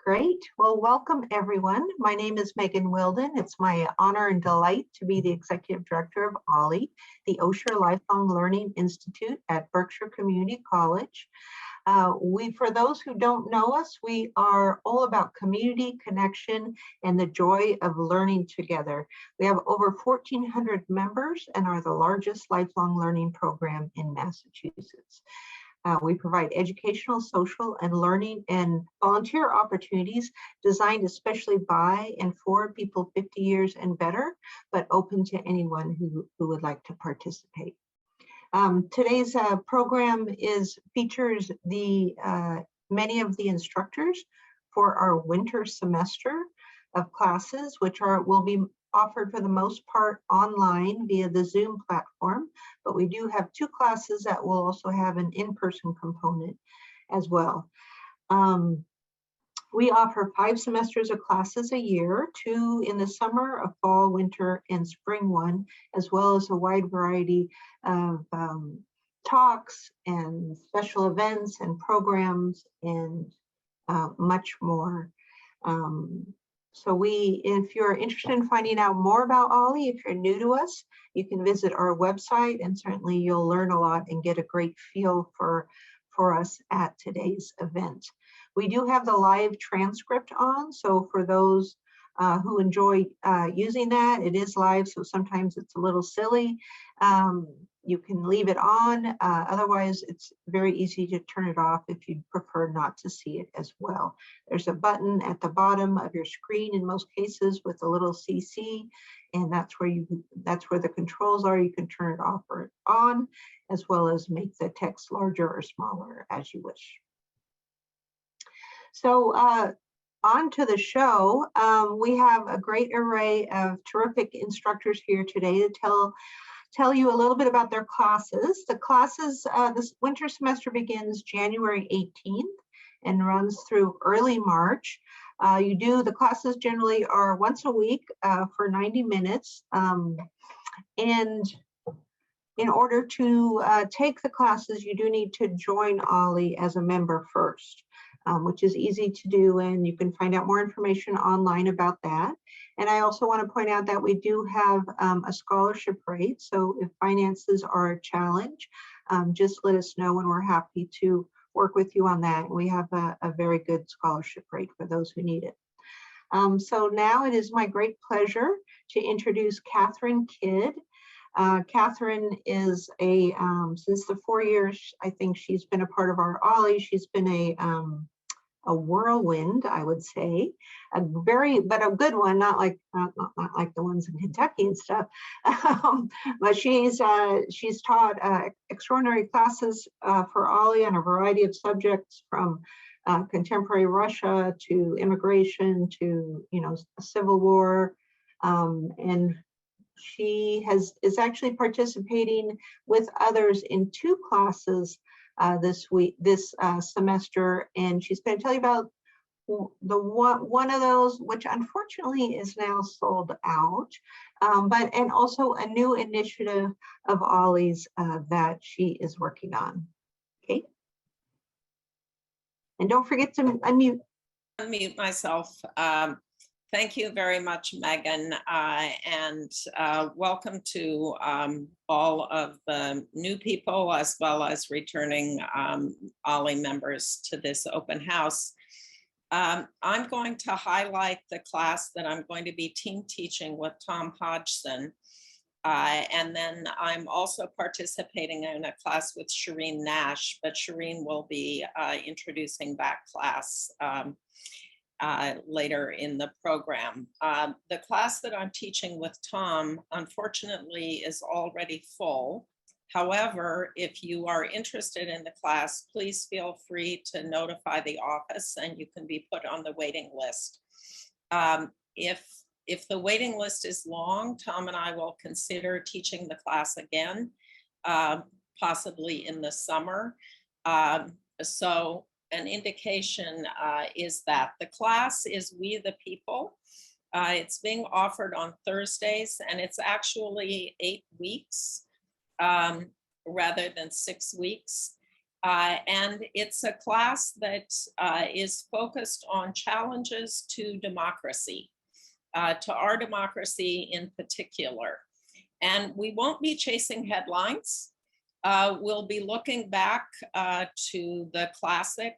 Great. Well, welcome everyone. My name is Megan Wilden. It's my honor and delight to be the Executive Director of OLLI, the Osher Lifelong Learning Institute at Berkshire Community College. For those who don't know us, we are all about community connection and the joy of learning together. We have over 1,400 members and are the largest lifelong learning program in Massachusetts. We provide educational, social, and learning and volunteer opportunities designed especially by and for people 50 years and better, but open to anyone who would like to participate. Today's program features many of the instructors for our winter semester of classes, which will be offered for the most part online via the Zoom platform, but we do have 2 classes that will also have an in-person component as well. We offer 5 semesters of classes a year, 2 in the summer, a fall, winter, and spring one, as well as a wide variety of talks and special events and programs and much more. So if you're interested in finding out more about OLLI, if you're new to us, you can visit our website, and certainly you'll learn a lot and get a great feel for us at today's event. We do have the live transcript on, so for those who enjoy using that, it is live, so sometimes it's a little silly. You can leave it on. Otherwise, it's very easy to turn it off if you prefer not to see it as well. There's a button at the bottom of your screen in most cases with a little CC, and that's where the controls are. You can turn it off or on, as well as make the text larger or smaller as you wish. So on to the show. We have a great array of terrific instructors here today to tell you a little bit about their classes. The classes, this winter semester begins January 18th and runs through early March. The classes generally are once a week for 90 minutes. And in order to take the classes, you do need to join OLLI as a member first, which is easy to do, and you can find out more information online about that. And I also want to point out that we do have a scholarship rate, so if finances are a challenge, just let us know and we're happy to work with you on that. We have a very good scholarship rate for those who need it. So now it is my great pleasure to introduce Catherine Kidd. Catherine is since the 4 years, I think she's been a part of our OLLI, she's been a whirlwind, I would say, but a good one, not like the ones in Kentucky and stuff. But she's taught extraordinary classes for OLLI on a variety of subjects, from contemporary Russia to immigration to civil war, and she is actually participating with others in 2 classes this semester, and she's going to tell you about one of those, which unfortunately is now sold out, and also a new initiative of OLLI's that she is working on. Okay, and don't forget to unmute myself. Thank you very much, Megan, and welcome to all of the new people as well as returning OLLI members to this open house. I'm going to highlight the class that I'm going to be team teaching with Tom Hodgson, and then I'm also participating in a class with Shireen Nash, but Shireen will be introducing that class later in the program. The class that I'm teaching with Tom, unfortunately, is already full. However, if you are interested in the class, please feel free to notify the office and you can be put on the waiting list. If the waiting list is long, Tom and I will consider teaching the class again, possibly in the summer. So an indication is that the class is We the People. It's being offered on Thursdays, and it's actually 8 weeks rather than 6 weeks. And it's a class that is focused on challenges to democracy, to our democracy in particular. And we won't be chasing headlines. We'll be looking back to the classic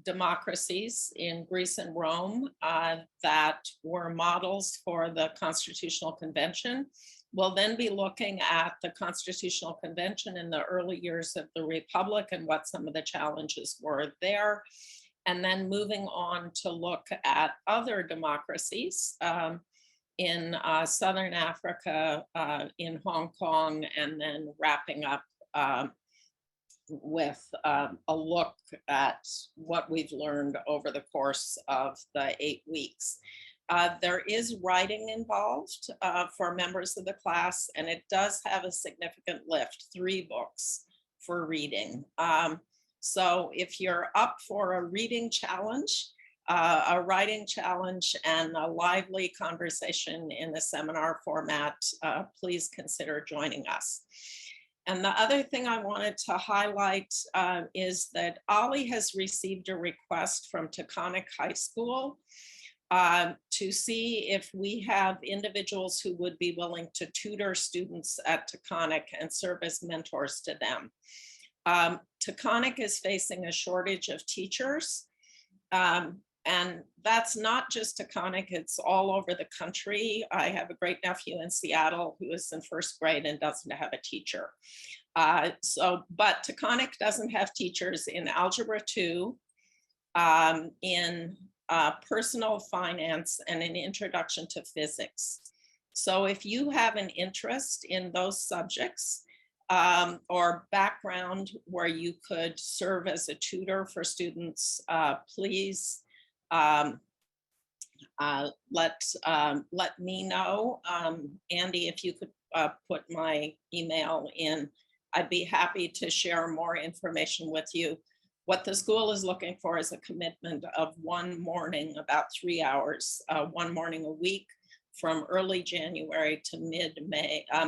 democracies in Greece and Rome that were models for the Constitutional Convention. We'll then be looking at the Constitutional Convention in the early years of the Republic and what some of the challenges were there. And then moving on to look at other democracies in Southern Africa, in Hong Kong, and then wrapping up with a look at what we've learned over the course of the 8 weeks. There is writing involved for members of the class, and it does have a significant lift, 3 books for reading. So if you're up for a reading challenge, a writing challenge, and a lively conversation in the seminar format, please consider joining us. And the other thing I wanted to highlight is that OLLI has received a request from Taconic High School to see if we have individuals who would be willing to tutor students at Taconic and serve as mentors to them. Taconic is facing a shortage of teachers. And that's not just Taconic, it's all over the country. I have a great nephew in Seattle who is in 1st grade and doesn't have a teacher. But Taconic doesn't have teachers in Algebra 2, in personal finance, and an introduction to physics. So if you have an interest in those subjects or background where you could serve as a tutor for students, please let me know. Andy, if you could put my email in, I'd be happy to share more information with you. What the school is looking for is a commitment of 1 morning, about 3 hours, 1 morning a week from early January to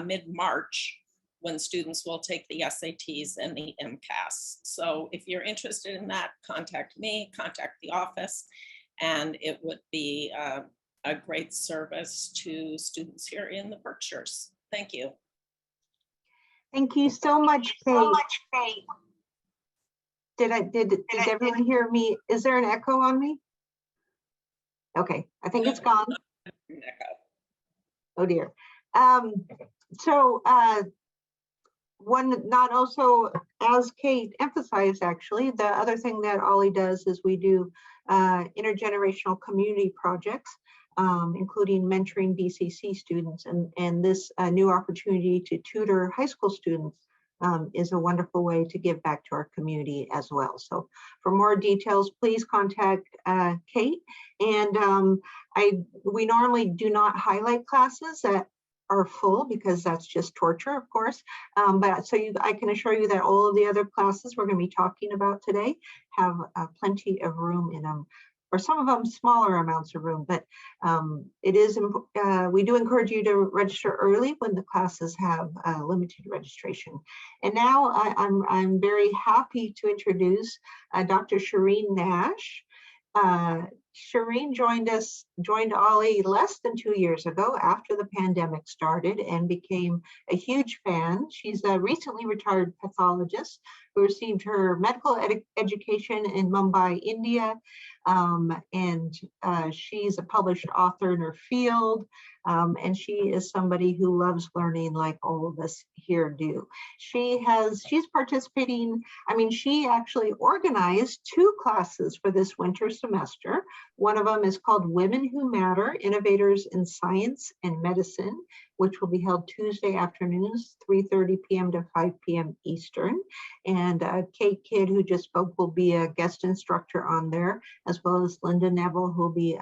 mid-March, when students will take the SATs and the MCAS. So if you're interested in that, contact me, contact the office, and it would be a great service to students here in the Berkshires. Thank you. Thank you so much, Kate. Did everyone hear me? Is there an echo on me? Okay, I think it's gone. Oh dear. One, not also, as Kate emphasized, actually, the other thing that OLLI does is we do intergenerational community projects, including mentoring BCC students, and this new opportunity to tutor high school students is a wonderful way to give back to our community as well. So for more details, please contact Kate. And we normally do not highlight classes that are full because that's just torture, of course. But I can assure you that all of the other classes we're going to be talking about today have plenty of room in them, or some of them smaller amounts of room. But we do encourage you to register early when the classes have limited registration. And now I'm very happy to introduce Dr. Sherwin Nash. Sherwin joined OLLI less than 2 years ago after the pandemic started and became a huge fan. She's a recently retired pathologist who received her medical education in Mumbai, India. And she's a published author in her field. And she is somebody who loves learning like all of us here do. She's participating, she actually organized 2 classes for this winter semester. One of them is called Women Who Matter, Innovators in Science and Medicine, which will be held Tuesday afternoons, 3:30 p.m. to 5 p.m. Eastern. And Kate Kidd, who just spoke, will be a guest instructor on there, as well as Linda Neville, who will be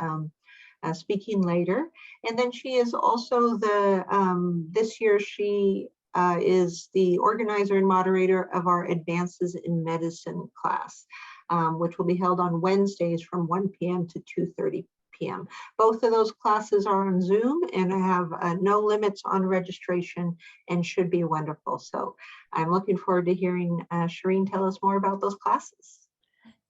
speaking later. And then she is also this year she is the organizer and moderator of our Advances in Medicine class, which will be held on Wednesdays from 1 p.m. to 2:30 p.m. Both of those classes are on Zoom and have no limits on registration and should be wonderful. So I'm looking forward to hearing Shireen tell us more about those classes.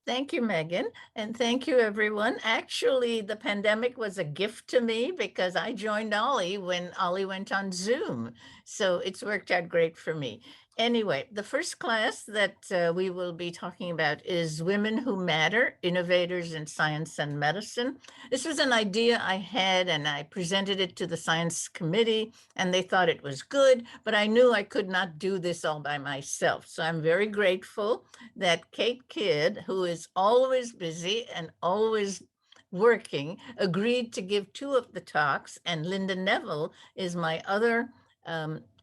Thank you, Megan. And thank you, everyone. Actually, the pandemic was a gift to me because I joined OLLI when OLLI went on Zoom. So it's worked out great for me. Anyway, the first class that we will be talking about is Women Who Matter, Innovators in Science and Medicine. This was an idea I had and I presented it to the science committee and they thought it was good, but I knew I could not do this all by myself. So I'm very grateful that Kate Kidd, who is always busy and always working, agreed to give 2 of the talks, and Linda Neville is my other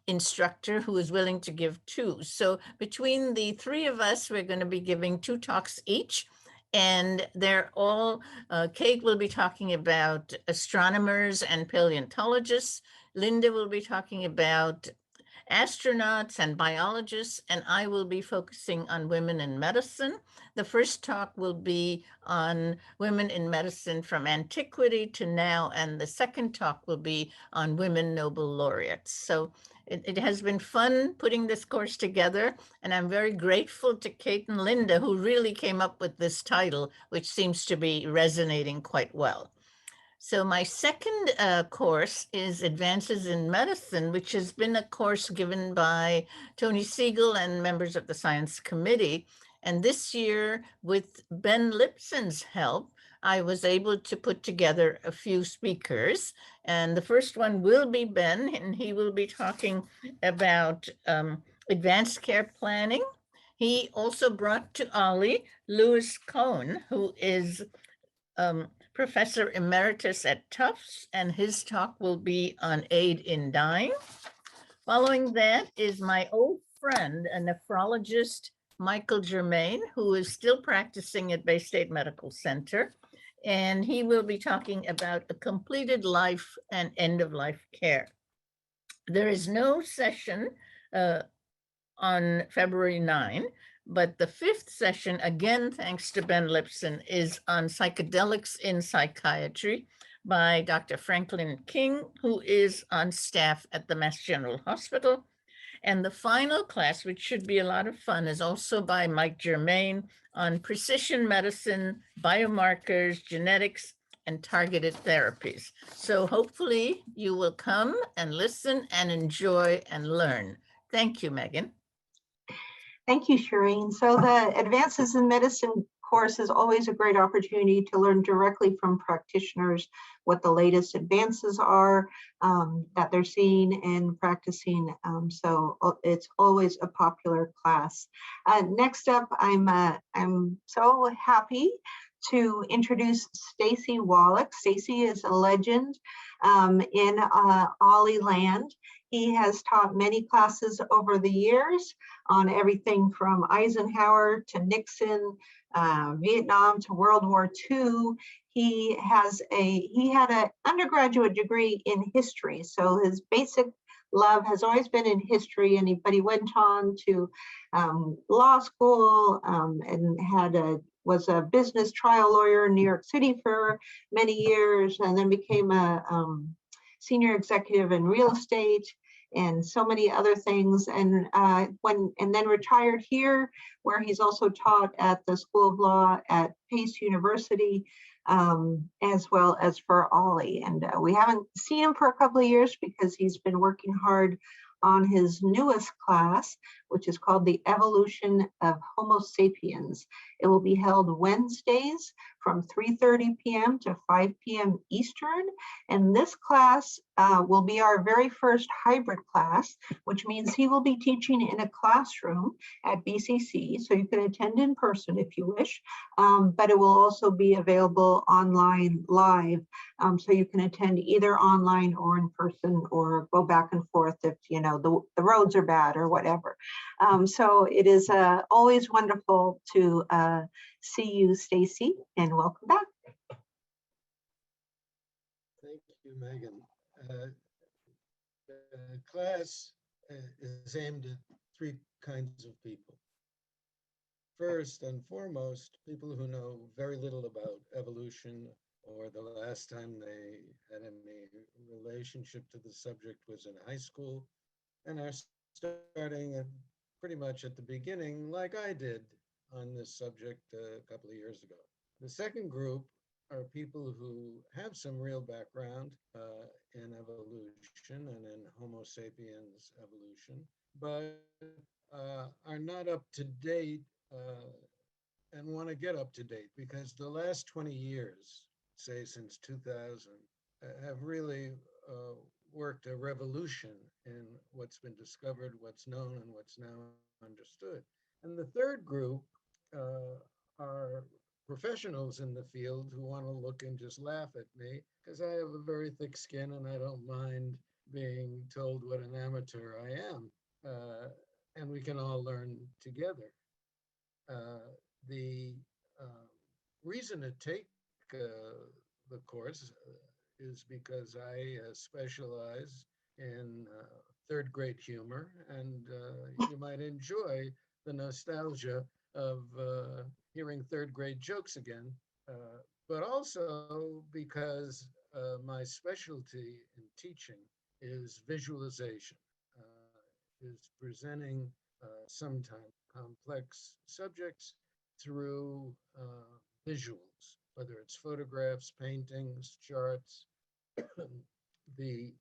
instructor who is willing to give 2. So between the 3 of us, we're going to be giving 2 talks each. And they're all, Kate will be talking about astronomers and paleontologists. Linda will be talking about astronauts and biologists, and I will be focusing on women in medicine. The first talk will be on women in medicine from antiquity to now, and the second talk will be on women Nobel laureates. So it has been fun putting this course together, and I'm very grateful to Kate and Linda, who really came up with this title, which seems to be resonating quite well. So my second course is Advances in Medicine, which has been a course given by Tony Siegel and members of the Science Committee. And this year, with Ben Lipson's help, I was able to put together a few speakers. And the first one will be Ben, and he will be talking about advanced care planning. He also brought to OLLI Lewis Cohen, who is Professor Emeritus at Tufts, and his talk will be on aid in dying. Following that is my old friend, a nephrologist, Michael Germain, who is still practicing at Bay State Medical Center, and he will be talking about a completed life and end-of-life care. There is no session on February 9, but the 5th session, again, thanks to Ben Lipson, is on psychedelics in psychiatry by Dr. Franklin King, who is on staff at the Mass General Hospital. And the final class, which should be a lot of fun, is also by Mike Germain on precision medicine, biomarkers, genetics, and targeted therapies. So hopefully you will come and listen and enjoy and learn. Thank you, Megan. Thank you, Shireen. So the Advances in Medicine course is always a great opportunity to learn directly from practitioners what the latest advances are that they're seeing and practicing. So it's always a popular class. Next up, I'm so happy to introduce Stacy Wallach. Stacy is a legend in OLLI land. He has taught many classes over the years on everything from Eisenhower to Nixon, Vietnam to World War II. He had an undergraduate degree in history, so his basic love has always been in history, but he went on to law school and was a business trial lawyer in New York City for many years, and then became a senior executive in real estate and so many other things, and then retired here, where he's also taught at the School of Law at Pace University, as well as for OLLI. And we haven't seen him for a couple of years because he's been working hard on his newest class, which is called The Evolution of Homo Sapiens. It will be held Wednesdays from 3:30 p.m. to 5 p.m. Eastern. And this class will be our very first hybrid class, which means he will be teaching in a classroom at BCC. So you can attend in person if you wish, but it will also be available online live. So you can attend either online or in person, or go back and forth if the roads are bad or whatever. So it is always wonderful to see you, Stacy, and welcome back. Thank you, Megan. The class is aimed at 3 kinds of people. First and foremost, people who know very little about evolution or the last time they had any relationship to the subject was in high school, and are starting at pretty much at the beginning, like I did on this subject a couple of years ago. The second group are people who have some real background in evolution and in Homo sapiens evolution, but are not up to date and want to get up to date, because the last 20 years, say since 2000, have really worked a revolution in what's been discovered, what's known, and what's now understood. And the third group are professionals in the field who want to look and just laugh at me because I have a very thick skin and I don't mind being told what an amateur I am. And we can all learn together. The reason to take the course is because I specialize in third grade humor, and you might enjoy the nostalgia of hearing third grade jokes again, but also because my specialty in teaching is visualization, is presenting sometimes complex subjects through visuals, whether it's photographs, paintings, charts. The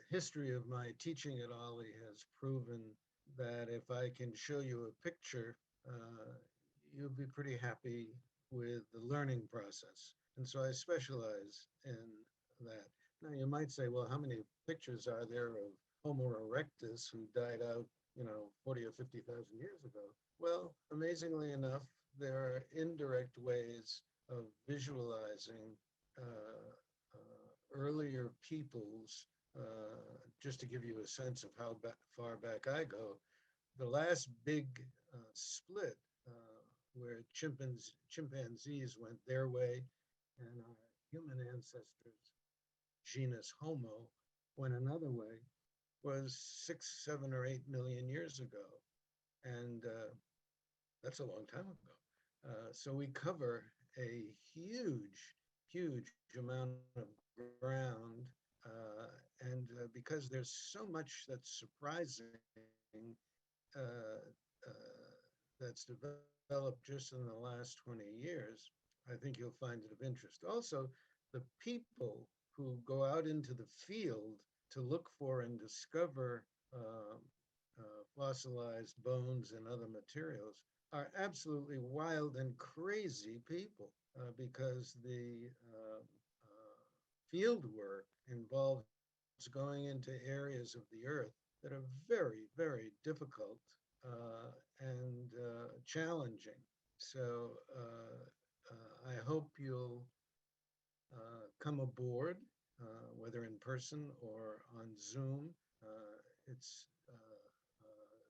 history of my teaching at OLLI has proven that if I can show you a picture, you'll be pretty happy with the learning process. And so I specialize in that. Now you might say, well, how many pictures are there of Homo erectus who died out, 40 or 50,000 years ago? Well, amazingly enough, there are indirect ways of visualizing earlier peoples. Just to give you a sense of how far back I go, the last big split where chimpanzees went their way and our human ancestors, genus Homo, went another way, was 6, 7, or 8 million years ago. And that's a long time ago. So we cover a huge amount of ground. And because there's so much that's surprising that's developed just in the last 20 years, I think you'll find it of interest. Also, the people who go out into the field to look for and discover fossilized bones and other materials are absolutely wild and crazy people, because the field work involves going into areas of the earth that are very, very difficult and challenging. So I hope you'll come aboard, whether in person or on Zoom. It's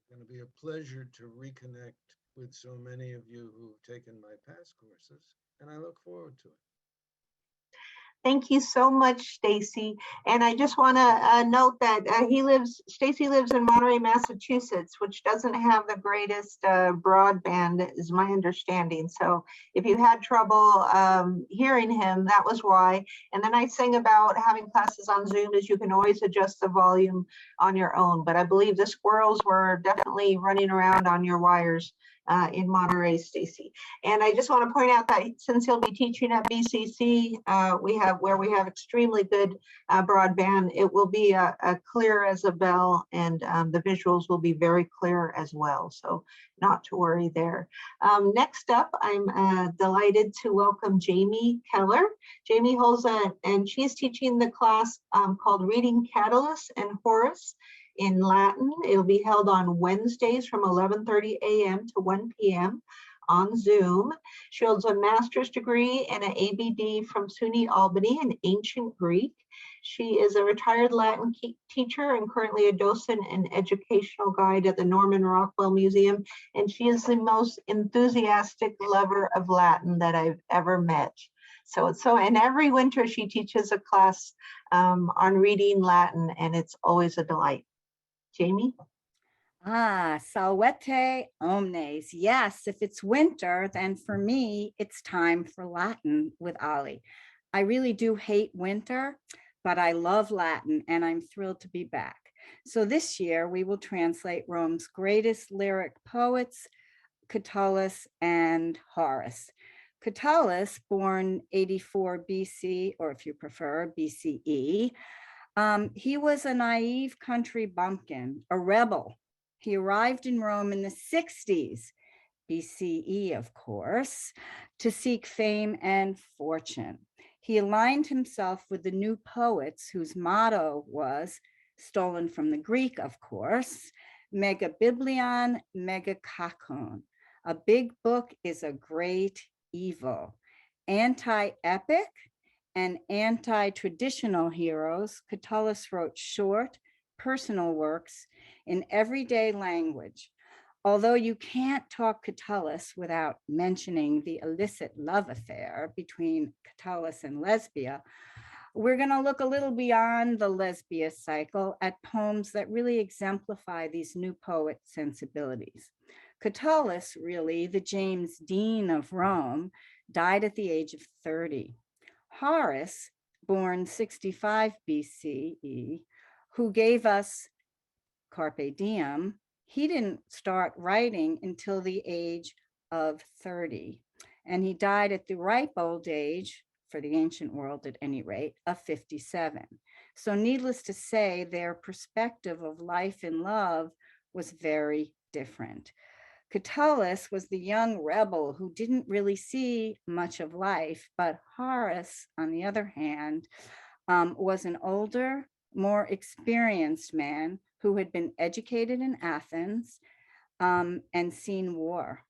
going to be a pleasure to reconnect with so many of you who've taken my past courses, and I look forward to it. Thank you so much, Stacy. And I just want to note that Stacy lives in Monterey, Massachusetts, which doesn't have the greatest broadband, is my understanding. So if you had trouble hearing him, that was why. And the nice thing about having classes on Zoom is you can always adjust the volume on your own. But I believe the squirrels were definitely running around on your wires in Monterey, Stacy. And I just want to point out that since he'll be teaching at BCC, we have extremely good broadband. It will be a clear as a bell, and the visuals will be very clear as well. So not to worry there. Next up, I'm delighted to welcome Jamie Keller. Jamie holds and she's teaching the class called Reading Catullus and Horace in Latin. It'll be held on Wednesdays from 11:30 a.m. to 1 p.m. on Zoom. She holds a master's degree and an ABD from SUNY Albany in ancient Greek. She is a retired Latin teacher and currently a docent and educational guide at the Norman Rockwell Museum. And she is the most enthusiastic lover of Latin that I've ever met. And every winter she teaches a class on reading Latin, and it's always a delight. Jamie? Ah, salvete omnes. Yes, if it's winter, then for me, it's time for Latin with OLLI. I really do hate winter, but I love Latin and I'm thrilled to be back. So this year we will translate Rome's greatest lyric poets, Catullus and Horace. Catullus, born 84 BC, or if you prefer, BCE, he was a naive country bumpkin, a rebel. He arrived in Rome in the 60s, BCE, of course, to seek fame and fortune. He aligned himself with the new poets whose motto was, stolen from the Greek, of course, mega biblion, mega kakon. A big book is a great evil. Anti-epic and anti-traditional heroes, Catullus wrote short, personal works in everyday language. Although you can't talk Catullus without mentioning the illicit love affair between Catullus and Lesbia, we're going to look a little beyond the Lesbia cycle at poems that really exemplify these new poet sensibilities. Catullus, really the James Dean of Rome, died at the age of 30. Horace, born 65 BCE, who gave us Carpe Diem, he didn't start writing until the age of 30. And he died at the ripe old age, for the ancient world at any rate, of 57. So needless to say, their perspective of life and love was very different. Catullus was the young rebel who didn't really see much of life, but Horace, on the other hand, was an older, more experienced man who had been educated in Athens and seen war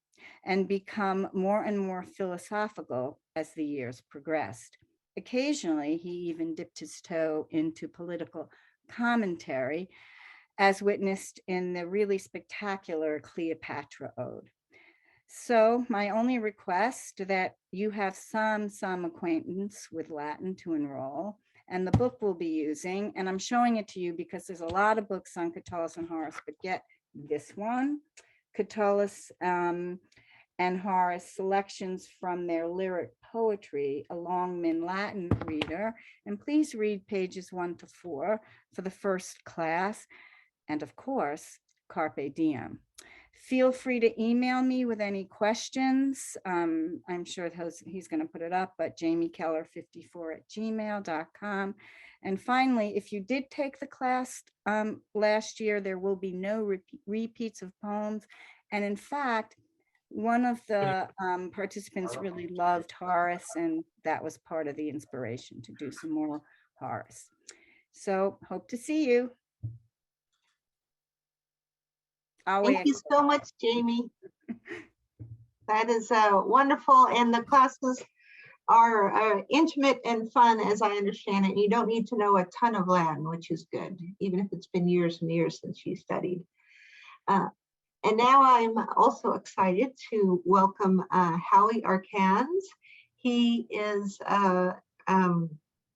and become more and more philosophical as the years progressed. Occasionally, he even dipped his toe into political commentary, as witnessed in the really spectacular Cleopatra Ode. So my only request that you have some acquaintance with Latin to enroll, and the book we'll be using, and I'm showing it to you because there's a lot of books on Catullus and Horace, but get this one, Catullus and Horace, selections from their lyric poetry, a Longman Latin reader, and please read pages 1 to 4 for the first class. And of course, Carpe Diem. Feel free to email me with any questions. I'm sure he's going to put it up, but jamiekeller54@gmail.com. And finally, if you did take the class last year, there will be no repeats of poems. And in fact, one of the participants really loved Horace, and that was part of the inspiration to do some more Horace. So hope to see you. Thank you so much, Jamie. That is wonderful. And the classes are intimate and fun, as I understand it. You don't need to know a ton of Latin, which is good, even if it's been years and years since you studied. And now I'm also excited to welcome Howie Arcans. He is,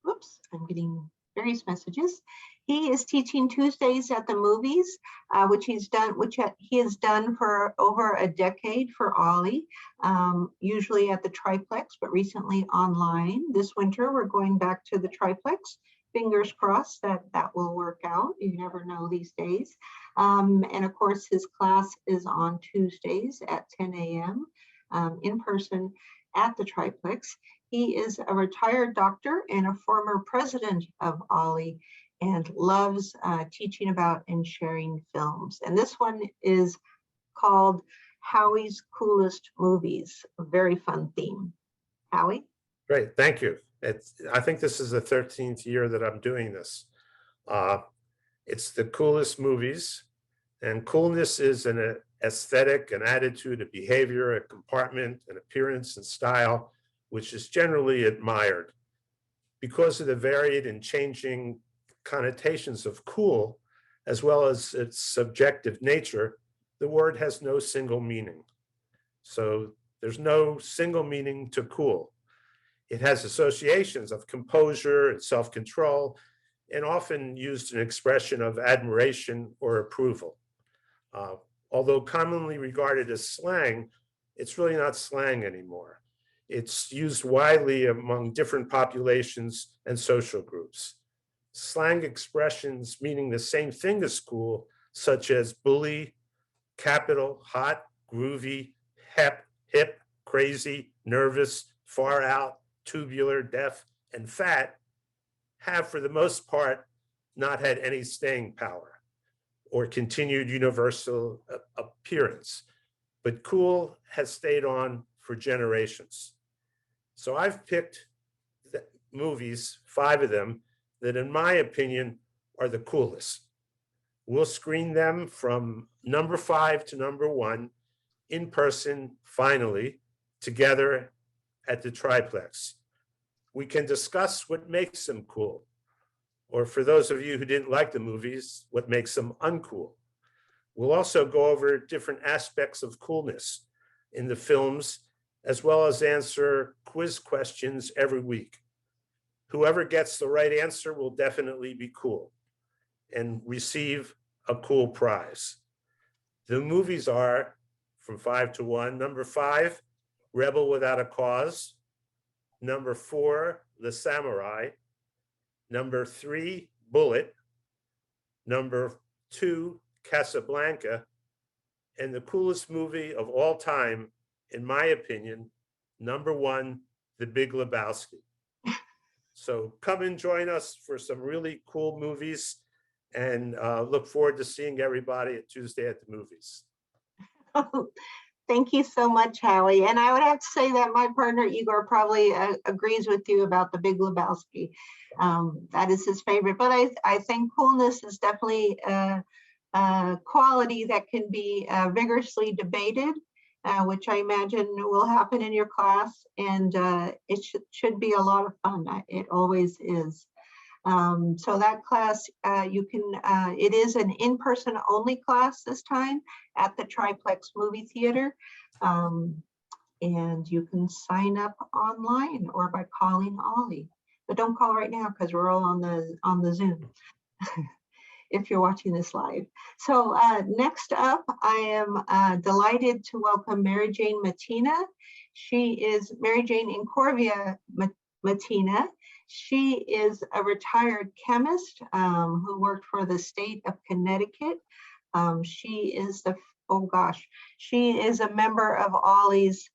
whoops, I'm getting various messages. He is teaching Tuesdays at the movies, which he has done for over a decade for OLLI, usually at the triplex, but recently online. This winter, we're going back to the triplex. Fingers crossed that that will work out. You never know these days. And of course, his class is on Tuesdays at 10 a.m. In person at the triplex. He is a retired doctor and a former president of OLLI, and loves teaching about and sharing films. And this one is called Howie's Coolest Movies, a very fun theme. Howie? Great, thank you. I think this is the 13th year that I'm doing this. It's the coolest movies, and coolness is an aesthetic, an attitude, a behavior, a compartment, an appearance and style, which is generally admired. Because of the varied and changing connotations of cool, as well as its subjective nature, the word has no single meaning. So there's no single meaning to cool. It has associations of composure and self-control, and often used an expression of admiration or approval. Although commonly regarded as slang, it's really not slang anymore. It's used widely among different populations and social groups. Slang expressions meaning the same thing as cool, such as bully, capital, hot, groovy, hip, crazy, nervous, far out, tubular, deaf, and fat, have for the most part not had any staying power or continued universal appearance, but cool has stayed on for generations. So I've picked the movies, 5 of them, that in my opinion are the coolest. We'll screen them from number 5 to number 1 in person, finally, together at the triplex. We can discuss what makes them cool, or for those of you who didn't like the movies, what makes them uncool. We'll also go over different aspects of coolness in the films, as well as answer quiz questions every week. Whoever gets the right answer will definitely be cool and receive a cool prize. The movies are from 5 to 1. Number 5, Rebel Without a Cause. Number 4, The Samurai. Number 3, Bullet. Number 2, Casablanca. And the coolest movie of all time, in my opinion, number 1, The Big Lebowski. So come and join us for some really cool movies, and look forward to seeing everybody at Tuesday at the Movies. Thank you so much, Howie. And I would have to say that my partner Igor probably agrees with you about The Big Lebowski. That is his favorite. But I think coolness is definitely a quality that can be vigorously debated, which I imagine will happen in your class. And it should be a lot of fun. It always is. So that class, it is an in-person only class this time at the Triplex Movie Theater. And you can sign up online or by calling OLLI. But don't call right now because we're all on the Zoom if you're watching this live. So next up, I am delighted to welcome Mary Jane Messina. She is Mary Jane Incorvia Messina. She is a retired chemist who worked for the state of Connecticut. She is a member of OLLI's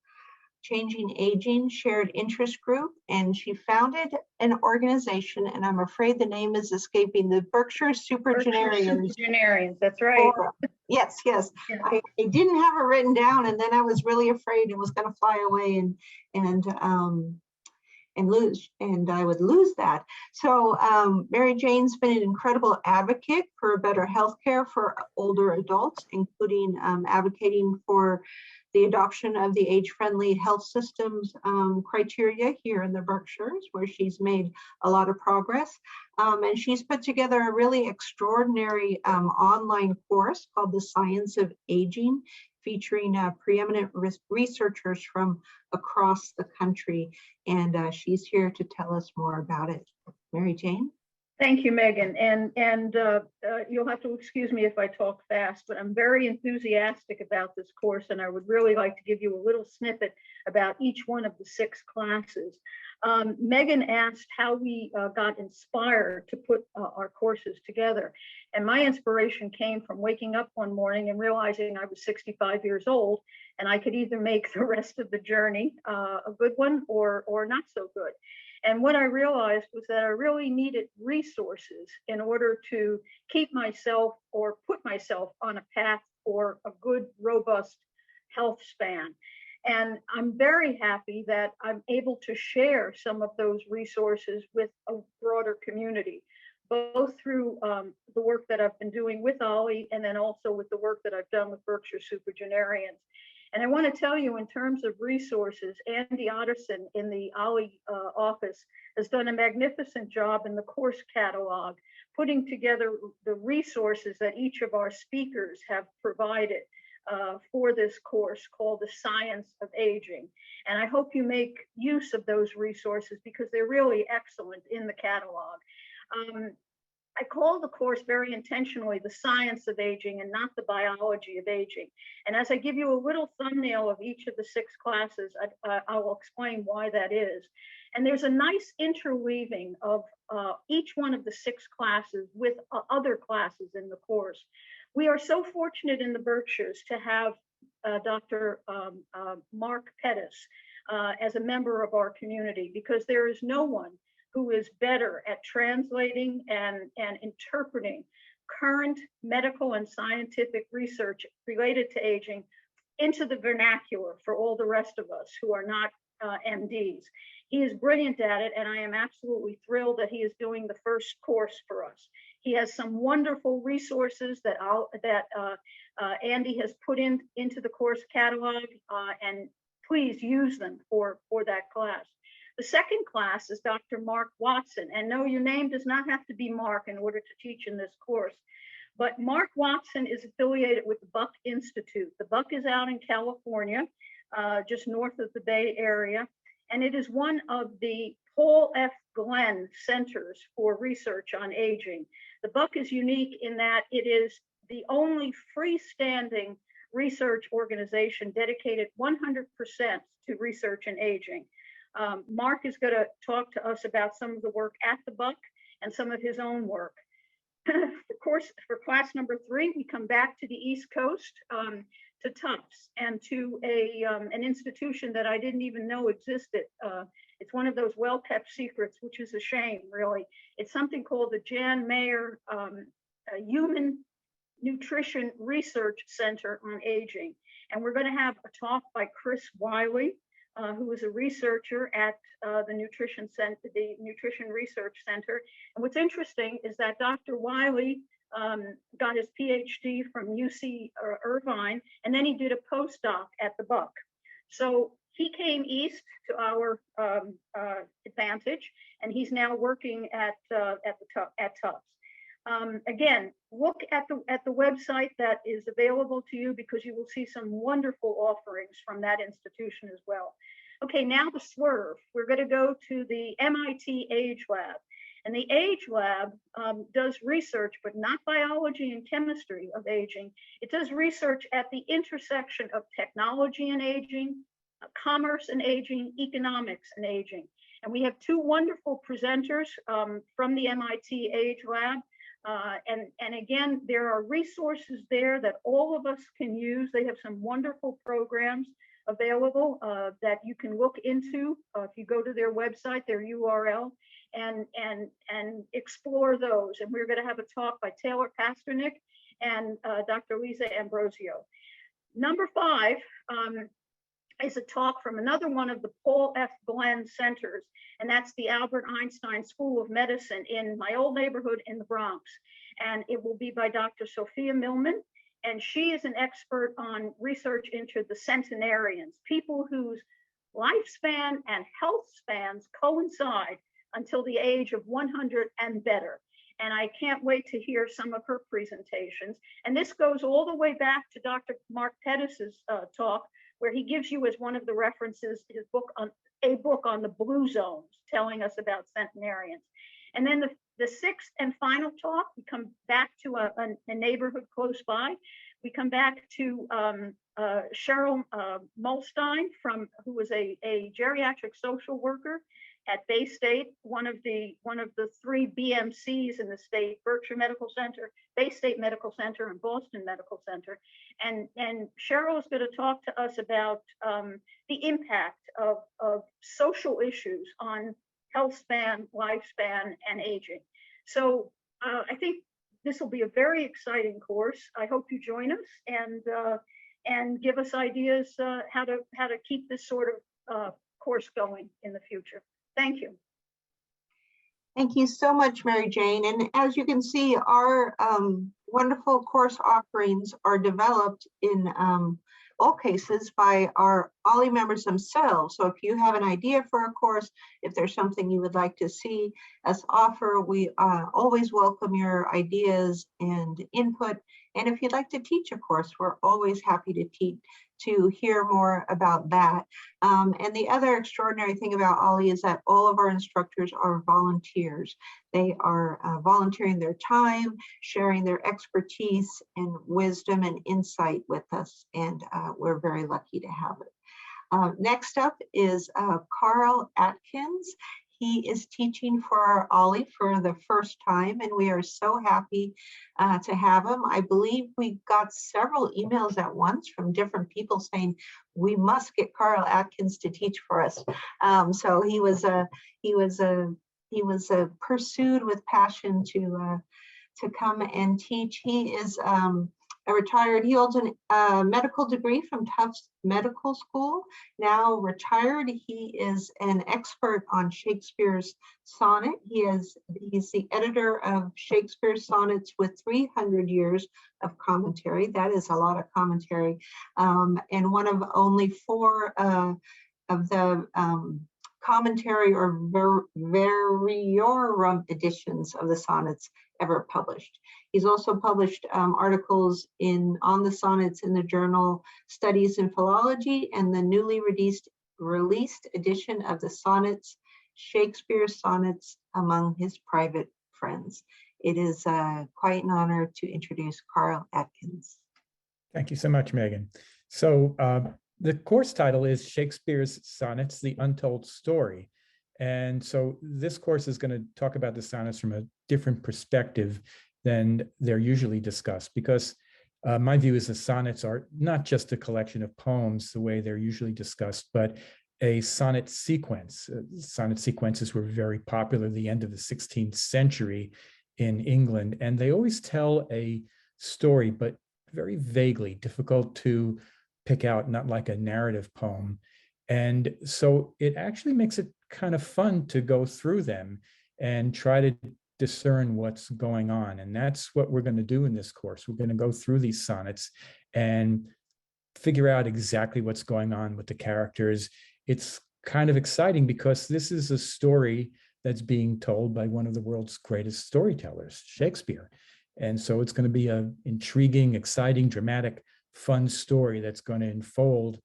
Changing Aging Shared Interest Group, and she founded an organization, and I'm afraid the name is escaping, the Berkshire Supergenarians. Supergenarians, that's right. Yes. Yeah. I didn't have it written down, and then I was really afraid it was going to fly away and I would lose that. So Mary Jane's been an incredible advocate for better healthcare for older adults, including advocating for the adoption of the age-friendly health systems criteria here in the Berkshires, where she's made a lot of progress. And she's put together a really extraordinary online course called The Science of Aging, featuring preeminent researchers from across the country. And she's here to tell us more about it. Mary Jane? Thank you, Megan. And you'll have to excuse me if I talk fast, but I'm very enthusiastic about this course, and I would really like to give you a little snippet about each one of the 6 classes. Megan asked how we got inspired to put our courses together. And my inspiration came from waking up one morning and realizing I was 65 years old, and I could either make the rest of the journey a good one or not so good. And what I realized was that I really needed resources in order to keep myself or put myself on a path for a good, robust health span. And I'm very happy that I'm able to share some of those resources with a broader community, both through the work that I've been doing with OLLI and then also with the work that I've done with Berkshire Supergenarians. And I want to tell you, in terms of resources, Andy Otterson in the OLLI office has done a magnificent job in the course catalog, putting together the resources that each of our speakers have provided for this course called The Science of Aging. And I hope you make use of those resources because they're really excellent in the catalog. I call the course very intentionally the science of aging and not the biology of aging. And as I give you a little thumbnail of each of the 6 classes, I will explain why that is. And there's a nice interweaving of each one of the 6 classes with other classes in the course. We are so fortunate in the Berkshires to have Dr. Mark Pettis as a member of our community, because there is no one who is better at translating and interpreting current medical and scientific research related to aging into the vernacular for all the rest of us who are not MDs. He is brilliant at it, and I am absolutely thrilled that he is doing the first course for us. He has some wonderful resources that Andy has put into the course catalog, and please use them for that class. The second class is Dr. Mark Watson, and no, your name does not have to be Mark in order to teach in this course, but Mark Watson is affiliated with the Buck Institute. The Buck is out in California, just north of the Bay Area, and it is one of the Paul F. Glenn Centers for Research on Aging. The Buck is unique in that it is the only freestanding research organization dedicated 100% to research and aging. Mark is going to talk to us about some of the work at the Buck and some of his own work. Of course, for class number 3, we come back to the East Coast to Tufts and to an institution that I didn't even know existed. It's one of those well-kept secrets, which is a shame, really. It's something called the Jan Mayer Human Nutrition Research Center on Aging. And we're going to have a talk by Chris Wiley, who is a researcher at the Nutrition Research Center. And what's interesting is that Dr. Wiley got his PhD from UC Irvine, and then he did a postdoc at the Buck. So he came east to our advantage, and he's now working at Tufts. Again, look at the website that is available to you, because you will see some wonderful offerings from that institution as well. Okay, now the swerve. We're going to go to the MIT Age Lab. And the Age Lab does research, but not biology and chemistry of aging. It does research at the intersection of technology and aging, commerce and aging, economics and aging. And we have 2 wonderful presenters from the MIT Age Lab. And again, there are resources there that all of us can use. They have some wonderful programs available that you can look into if you go to their website, their URL, and explore those. And we're going to have a talk by Taylor Pasternak and Dr. Lisa Ambrosio. Number 5 is a talk from another one of the Paul F. Glenn Centers, and that's the Albert Einstein School of Medicine in my old neighborhood in the Bronx. And it will be by Dr. Sophia Millman, and she is an expert on research into the centenarians, people whose lifespan and health spans coincide until the age of 100 and better. And I can't wait to hear some of her presentations. And this goes all the way back to Dr. Mark Pettis's talk, where he gives you as one of the references his book on the blue zones, telling us about centenarians. And then the 6th and final talk, we come back to a neighborhood close by. We come back to Cheryl Mulstein, who was a geriatric social worker at Bay State, one of the 3 BMCs in the state: Berkshire Medical Center, Bay State Medical Center, and Boston Medical Center. And Cheryl is going to talk to us about the impact of social issues on health span, lifespan, and aging. So I think this will be a very exciting course. I hope you join us and give us ideas how to keep this sort of course going in the future. Thank you. Thank you so much, Mary Jane. And as you can see, our wonderful course offerings are developed in all cases by our OLLI members themselves. So if you have an idea for a course, if there's something you would like to see us offer, we always welcome your ideas and input. And if you'd like to teach a course, we're always happy to to hear more about that. And the other extraordinary thing about OLLI is that all of our instructors are volunteers. They are volunteering their time, sharing their expertise and wisdom and insight with us, and we're very lucky to have it. Next up is Carl Atkins. He is teaching for our OLLI for the first time, and we are so happy to have him. I believe we got several emails at once from different people saying we must get Carl Atkins to teach for us. So he was pursued with passion to come and teach. He is he holds a medical degree from Tufts Medical School, now retired. He is an expert on Shakespeare's sonnet. He's the editor of Shakespeare's sonnets with 300 years of commentary. That is a lot of commentary. And one of only 4 of the commentary or variorum editions of the sonnets ever published. He's also published articles on the sonnets in the journal Studies in Philology and the newly released edition of the sonnets, Shakespeare's Sonnets Among His Private Friends. It is quite an honor to introduce Carl Atkins. Thank you so much, Megan. So the course title is Shakespeare's Sonnets, The Untold Story. And so this course is going to talk about the sonnets from a different perspective than they're usually discussed, because my view is the sonnets are not just a collection of poems the way they're usually discussed, but a sonnet sequence. Sonnet sequences were very popular at the end of the 16th century in England, and they always tell a story, but very vaguely, difficult to pick out, not like a narrative poem. And so it actually makes it kind of fun to go through them and try to discern what's going on. And that's what we're going to do in this course. We're going to go through these sonnets and figure out exactly what's going on with the characters. It's kind of exciting because this is a story that's being told by one of the world's greatest storytellers, Shakespeare. And so it's going to be an intriguing, exciting, dramatic, fun story that's going to unfold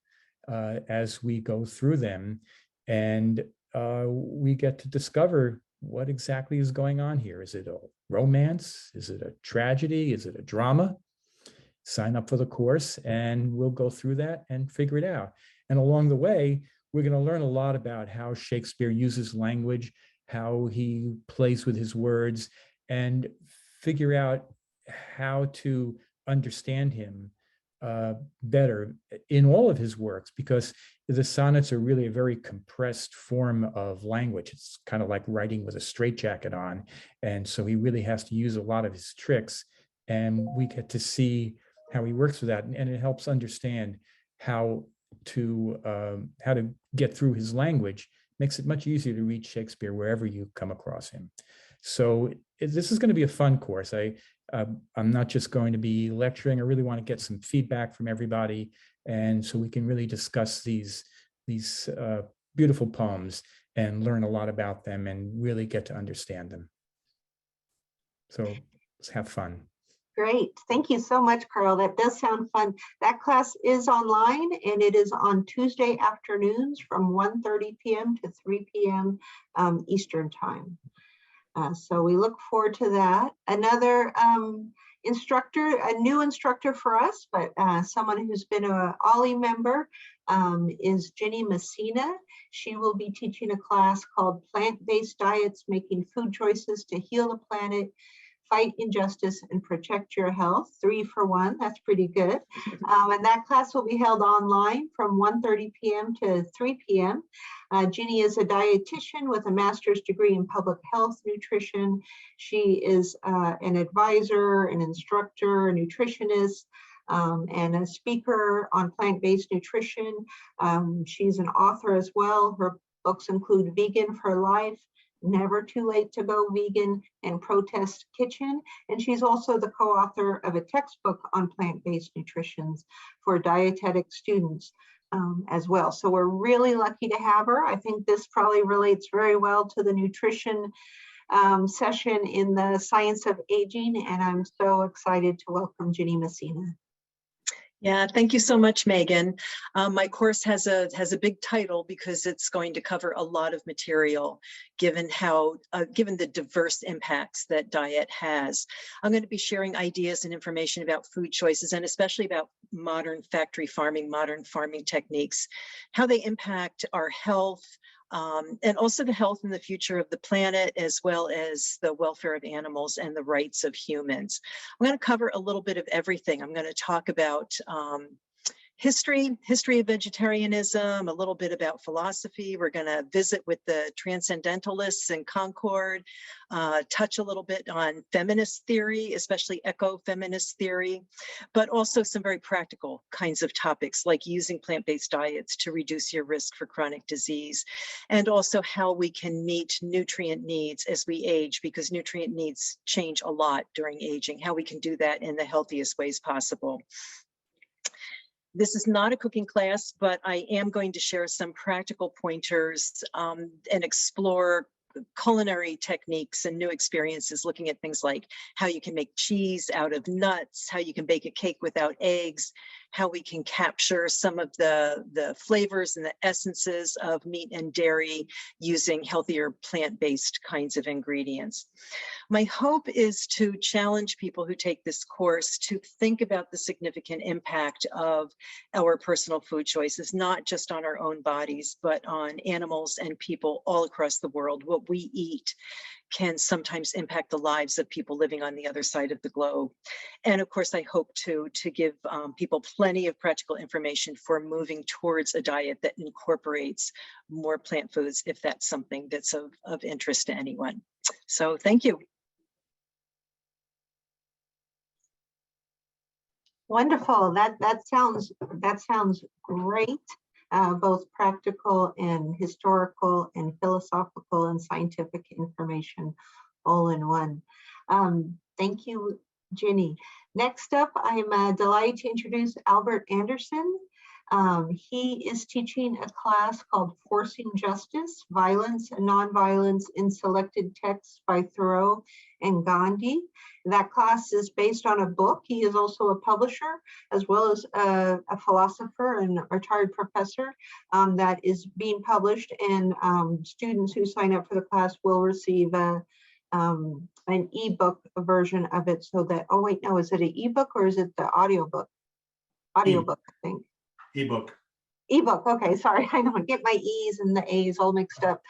as we go through them. And we get to discover what exactly is going on here. Is it a romance? Is it a tragedy? Is it a drama? Sign up for the course and we'll go through that and figure it out. And along the way, we're going to learn a lot about how Shakespeare uses language, how he plays with his words, and figure out how to understand him better in all of his works, because the sonnets are really a very compressed form of language. It's kind of like writing with a straitjacket on. And so he really has to use a lot of his tricks, and we get to see how he works with that. And it helps understand how to get through his language. Makes it much easier to read Shakespeare wherever you come across him. So this is going to be a fun course. I'm not just going to be lecturing. I really want to get some feedback from everybody, and so we can really discuss these beautiful poems and learn a lot about them and really get to understand them. So let's have fun. Great. Thank you so much, Carl. That does sound fun. That class is online, and it is on Tuesday afternoons from 1:30 p.m. to 3 p.m. Eastern time. So we look forward to that. Another instructor, a new instructor for us, but someone who's been an OLLI member is Ginny Messina. She will be teaching a class called Plant-Based Diets, Making Food Choices to Heal the Planet, Fight Injustice, and Protect Your Health. 3 for 1, that's pretty good. And that class will be held online from 1:30 p.m. to 3 p.m. Ginny is a dietitian with a master's degree in public health nutrition. She is an advisor, an instructor, a nutritionist, and a speaker on plant-based nutrition. She's an author as well. Her books include Vegan for Life, Never Too Late to Go Vegan, and Protest Kitchen. And she's also the co-author of a textbook on plant-based nutrition for dietetic students as well. So we're really lucky to have her. I think this probably relates very well to the nutrition session in the Science of Aging, and I'm so excited to welcome Ginny Messina. Yeah, thank you so much, Megan. My course has a big title because it's going to cover a lot of material, given the diverse impacts that diet has. I'm going to be sharing ideas and information about food choices, and especially about modern factory farming, modern farming techniques, how they impact our health, and also the health and the future of the planet, as well as the welfare of animals and the rights of humans. I'm going to cover a little bit of everything. I'm going to talk about history of vegetarianism, a little bit about philosophy. We're going to visit with the transcendentalists in Concord, touch a little bit on feminist theory, especially eco-feminist theory, but also some very practical kinds of topics like using plant-based diets to reduce your risk for chronic disease, and also how we can meet nutrient needs as we age, because nutrient needs change a lot during aging, how we can do that in the healthiest ways possible. This is not a cooking class, but I am going to share some practical pointers and explore culinary techniques and new experiences, looking at things like how you can make cheese out of nuts, how you can bake a cake without eggs, how we can capture some of the flavors and the essences of meat and dairy using healthier plant-based kinds of ingredients. My hope is to challenge people who take this course to think about the significant impact of our personal food choices, not just on our own bodies, but on animals and people all across the world. What we eat can sometimes impact the lives of people living on the other side of the globe. And of course, I hope to give people plenty of practical information for moving towards a diet that incorporates more plant foods, if that's something that's of interest to anyone. So thank you. Wonderful. That sounds great. Both practical and historical and philosophical and scientific information all in one. Thank you, Ginny. Next up, I'm delighted to introduce Albert Anderson. He is teaching a class called Forcing Justice, Violence and Nonviolence in Selected Texts by Thoreau and Gandhi. That class is based on a book. He is also a publisher, as well as a philosopher and retired professor that is being published, and students who sign up for the class will receive an ebook version of it, so that, oh wait, no, is it an ebook or is it the audiobook? Audiobook, I think. Ebook. Ebook, okay, sorry, I don't get my E's and the A's all mixed up.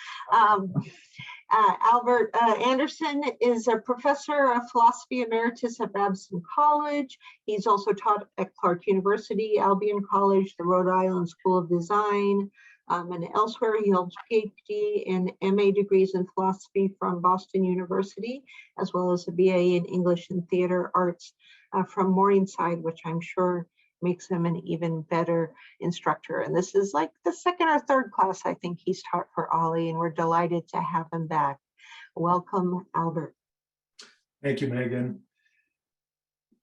Albert Anderson is a professor of philosophy emeritus at Babson College. He's also taught at Clark University, Albion College, the Rhode Island School of Design, and elsewhere. He holds PhD and MA degrees in philosophy from Boston University, as well as a BA in English and Theater Arts from Morningside, which I'm sure makes him an even better instructor. And this is like the second or third class I think he's taught for OLLI, and we're delighted to have him back. Welcome, Albert. Thank you, Megan.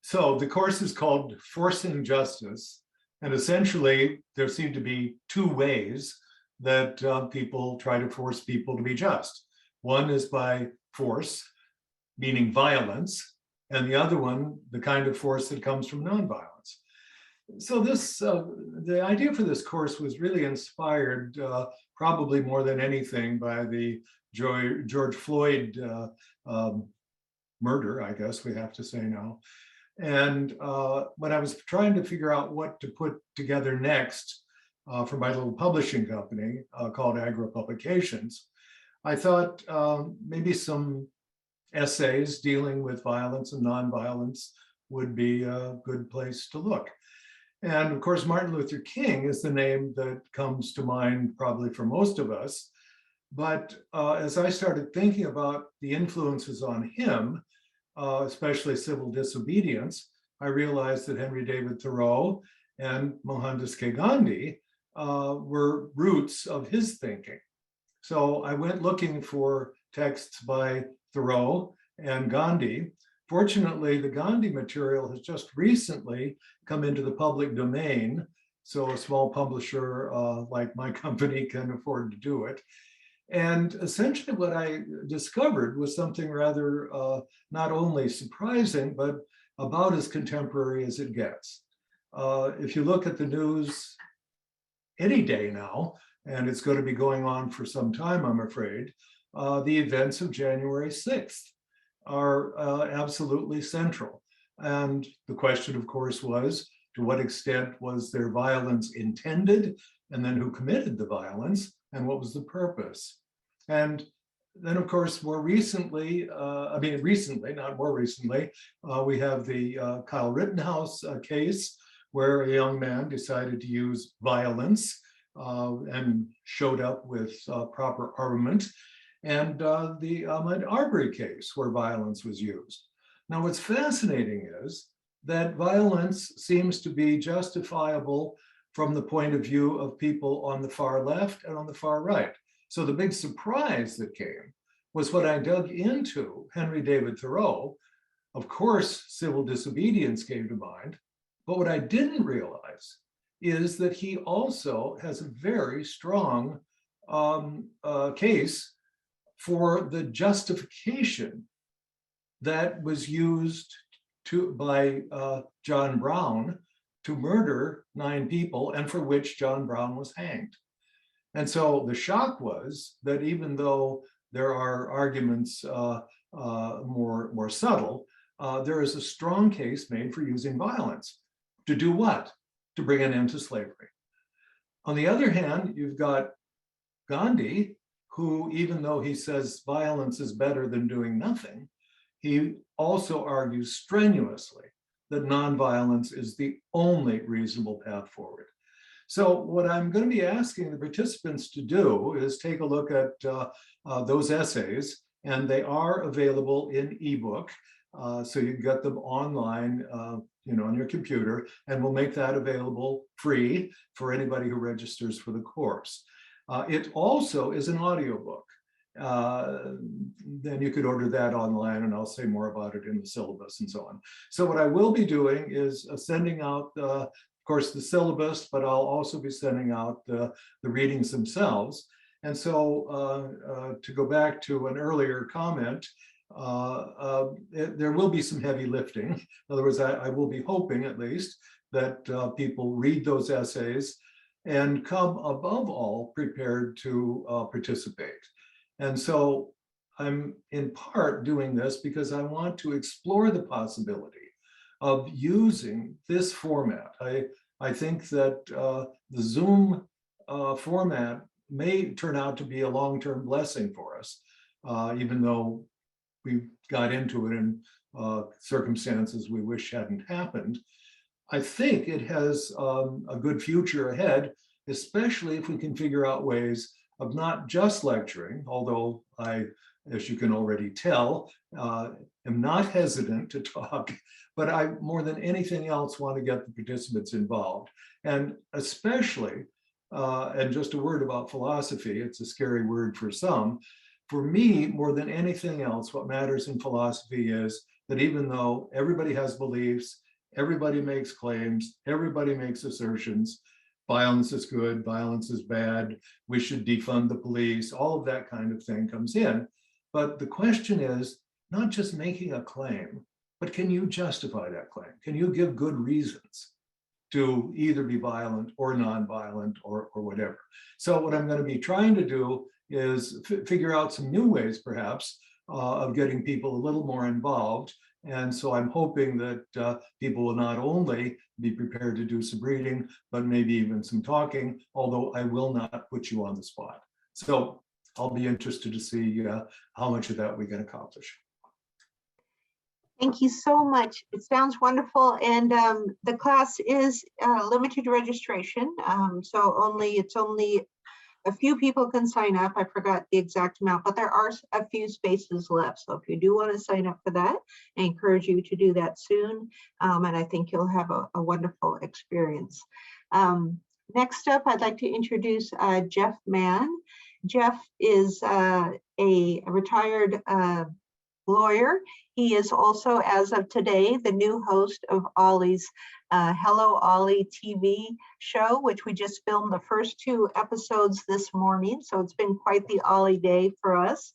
So the course is called Forcing Justice, and essentially there seem to be two ways that people try to force people to be just. One is by force, meaning violence, and the other one, the kind of force that comes from nonviolence. So this, the idea for this course was really inspired, probably more than anything, by the George Floyd murder, I guess we have to say now. And when I was trying to figure out what to put together next for my little publishing company called Agro Publications, I thought maybe some essays dealing with violence and nonviolence would be a good place to look. And of course, Martin Luther King is the name that comes to mind probably for most of us. But as I started thinking about the influences on him, especially civil disobedience, I realized that Henry David Thoreau and Mohandas K. Gandhi were roots of his thinking. So I went looking for texts by Thoreau and Gandhi. Fortunately, the Gandhi material has just recently come into the public domain, so a small publisher like my company can afford to do it. And essentially what I discovered was something rather not only surprising, but about as contemporary as it gets. if you look at the news any day now, and it's going to be going on for some time, I'm afraid, the events of January 6th are absolutely central. And the question, of course, was, to what extent was there violence intended, and then who committed the violence, and what was the purpose? And then, of course, more recently, not more recently, we have the Kyle Rittenhouse case, where a young man decided to use violence and showed up with proper armament, and the Ahmaud Arbery case, where violence was used. Now, what's fascinating is that violence seems to be justifiable from the point of view of people on the far left and on the far right. So the big surprise that came was when I dug into Henry David Thoreau. Of course, civil disobedience came to mind, but what I didn't realize is that he also has a very strong case for the justification that was used by John Brown to murder 9 people, and for which John Brown was hanged. And so the shock was that even though there are arguments more subtle, there is a strong case made for using violence. To do what? To bring an end to slavery. On the other hand, you've got Gandhi, who, even though he says violence is better than doing nothing, he also argues strenuously that nonviolence is the only reasonable path forward. So what I'm going to be asking the participants to do is take a look at those essays, and they are available in ebook. So you can get them online, on your computer, and we'll make that available free for anybody who registers for the course. It also is an audiobook. Then you could order that online, and I'll say more about it in the syllabus and so on. So what I will be doing is sending out, of course, the syllabus, but I'll also be sending out the readings themselves. And so to go back to an earlier comment, there will be some heavy lifting. In other words, I will be hoping, at least, that people read those essays and come, above all, prepared to participate. And so I'm in part doing this because I want to explore the possibility of using this format. I think that the Zoom format may turn out to be a long-term blessing for us, even though we got into it in circumstances we wish hadn't happened. I think it has a good future ahead, especially if we can figure out ways of not just lecturing, although I, as you can already tell, am not hesitant to talk, but I, more than anything else, want to get the participants involved. And especially, and just a word about philosophy, it's a scary word for some. For me, more than anything else, what matters in philosophy is that even though everybody has beliefs, everybody makes claims, everybody makes assertions, violence is good, violence is bad, we should defund the police, all of that kind of thing comes in. But the question is not just making a claim, but can you justify that claim? Can you give good reasons to either be violent or nonviolent or whatever? So what I'm going to be trying to do is figure out some new ways, perhaps, of getting people a little more involved. And so I'm hoping that people will not only be prepared to do some reading, but maybe even some talking, although I will not put you on the spot. So I'll be interested to see how much of that we can accomplish. Thank you so much. It sounds wonderful. And the class is limited registration. So it's only a few people can sign up. I forgot the exact amount, but there are a few spaces left. So if you do want to sign up for that, I encourage you to do that soon. And I think you'll have a wonderful experience. Next up, I'd like to introduce Jeff Mann. Jeff is a retired lawyer. He is also, as of today, the new host of OLLI's Hello OLLI TV show, which we just filmed the first 2 episodes this morning. So it's been quite the OLLI day for us.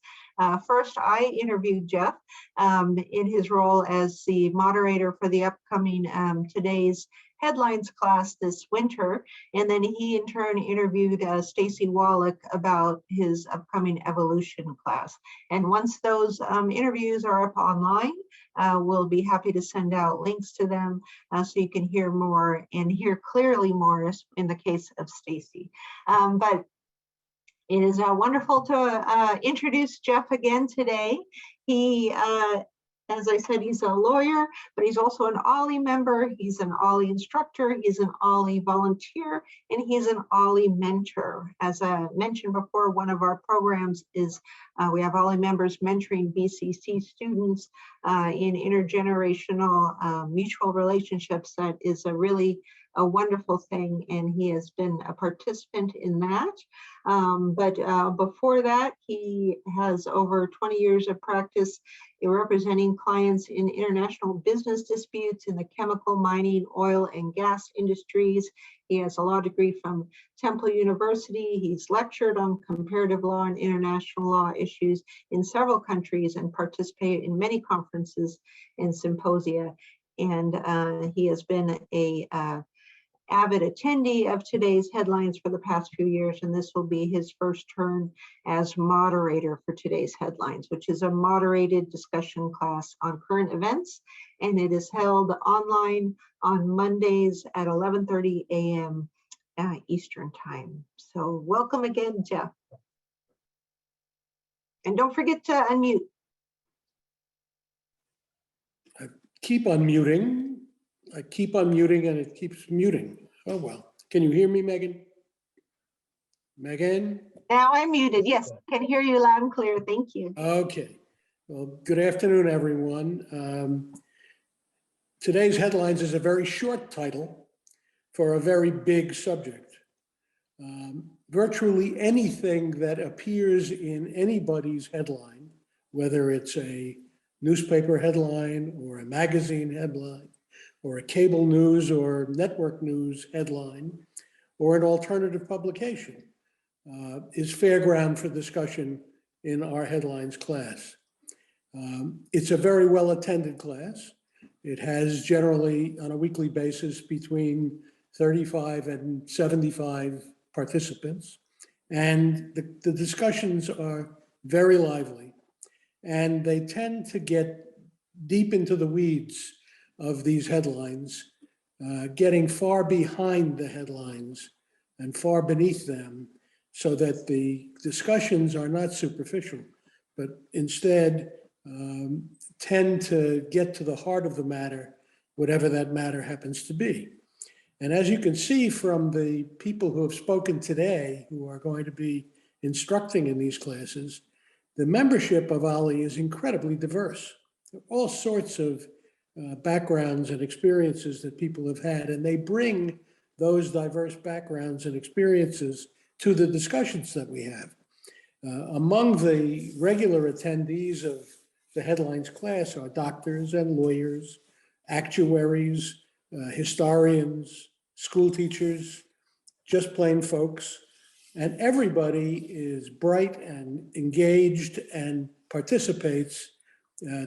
First, I interviewed Jeff in his role as the moderator for the upcoming today's headlines class this winter. And then he in turn interviewed Stacy Wallach about his upcoming evolution class. And once those interviews are up online, we'll be happy to send out links to them so you can hear more and hear clearly more in the case of Stacy. But it is wonderful to introduce Jeff again today. He, as I said, he's a lawyer, but he's also an OLLI member. He's an OLLI instructor. He's an OLLI volunteer, and he's an OLLI mentor. As I mentioned before, one of our programs is we have OLLI members mentoring BCC students in intergenerational mutual relationships. That is a wonderful thing, and he has been a participant in that. But before that, he has over 20 years of practice in representing clients in international business disputes in the chemical, mining, oil, and gas industries. He has a law degree from Temple University. He's lectured on comparative law and international law issues in several countries and participated in many conferences and symposia. And he has been a avid attendee of today's headlines for the past few years, and this will be his first turn as moderator for today's headlines, which is a moderated discussion class on current events, and it is held online on Mondays at 11:30 a.m. Eastern time. So welcome again, Jeff. And don't forget to unmute. I keep unmuting and it keeps muting. Oh, well. Can you hear me, Megan? Megan? Now I'm muted. Yes, can hear you loud and clear. Thank you. Okay. Well, good afternoon, everyone. Today's headlines is a very short title for a very big subject. Virtually anything that appears in anybody's headline, whether it's a newspaper headline or a magazine headline, or a cable news or network news headline, or an alternative publication, is fair ground for discussion in our headlines class. It's a very well-attended class. It has generally, on a weekly basis, between 35 and 75 participants. And the discussions are very lively, and they tend to get deep into the weeds of these headlines, getting far behind the headlines and far beneath them, so that the discussions are not superficial, but instead tend to get to the heart of the matter, whatever that matter happens to be. And as you can see from the people who have spoken today, who are going to be instructing in these classes, the membership of OLLI is incredibly diverse. All sorts of backgrounds and experiences that people have had, and they bring those diverse backgrounds and experiences to the discussions that we have. Among the regular attendees of the headlines class are doctors and lawyers, actuaries, historians, school teachers, just plain folks, and everybody is bright and engaged and participates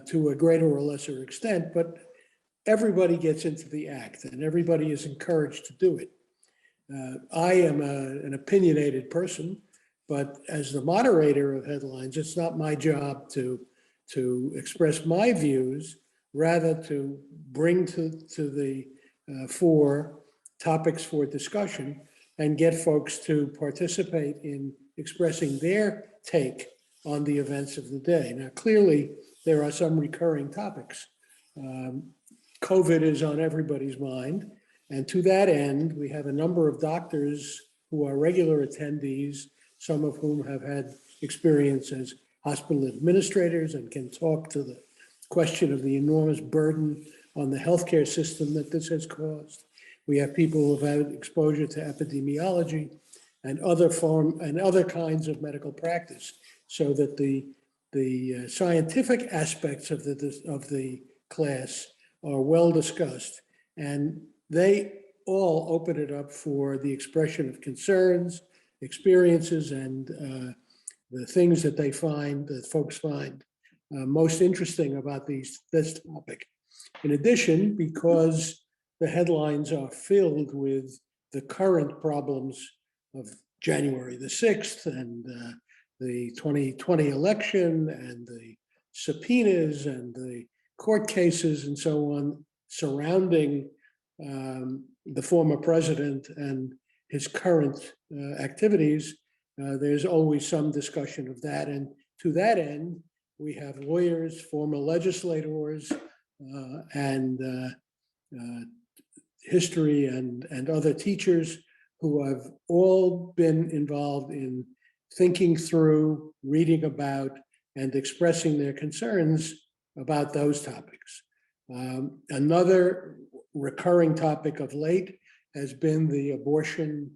to a greater or lesser extent, but everybody gets into the act and everybody is encouraged to do it. I am an opinionated person, but as the moderator of headlines, it's not my job to express my views, rather to bring to the fore topics for discussion and get folks to participate in expressing their take on the events of the day. Now, clearly, there are some recurring topics. COVID is on everybody's mind. And to that end, we have a number of doctors who are regular attendees, some of whom have had experience as hospital administrators and can talk to the question of the enormous burden on the healthcare system that this has caused. We have people who have had exposure to epidemiology and other kinds of medical practice, so that the scientific aspects of the class are well discussed, and they all open it up for the expression of concerns, experiences, and the things that folks find most interesting about this topic. In addition, because the headlines are filled with the current problems of January the 6th and the 2020 election and the subpoenas and the court cases and so on surrounding the former president and his current activities. There's always some discussion of that. And to that end, we have lawyers, former legislators, and history and other teachers who have all been involved in thinking through, reading about, and expressing their concerns about those topics. Another recurring topic of late has been the abortion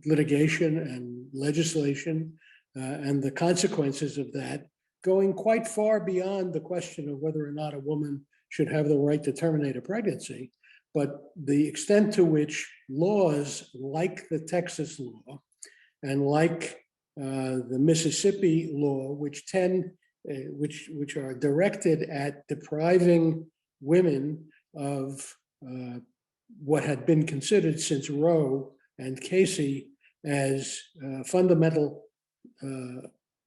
litigation and legislation and the consequences of that, going quite far beyond the question of whether or not a woman should have the right to terminate a pregnancy, but the extent to which laws like the Texas law and like the Mississippi law, which are directed at depriving women of what had been considered since Roe and Casey as fundamental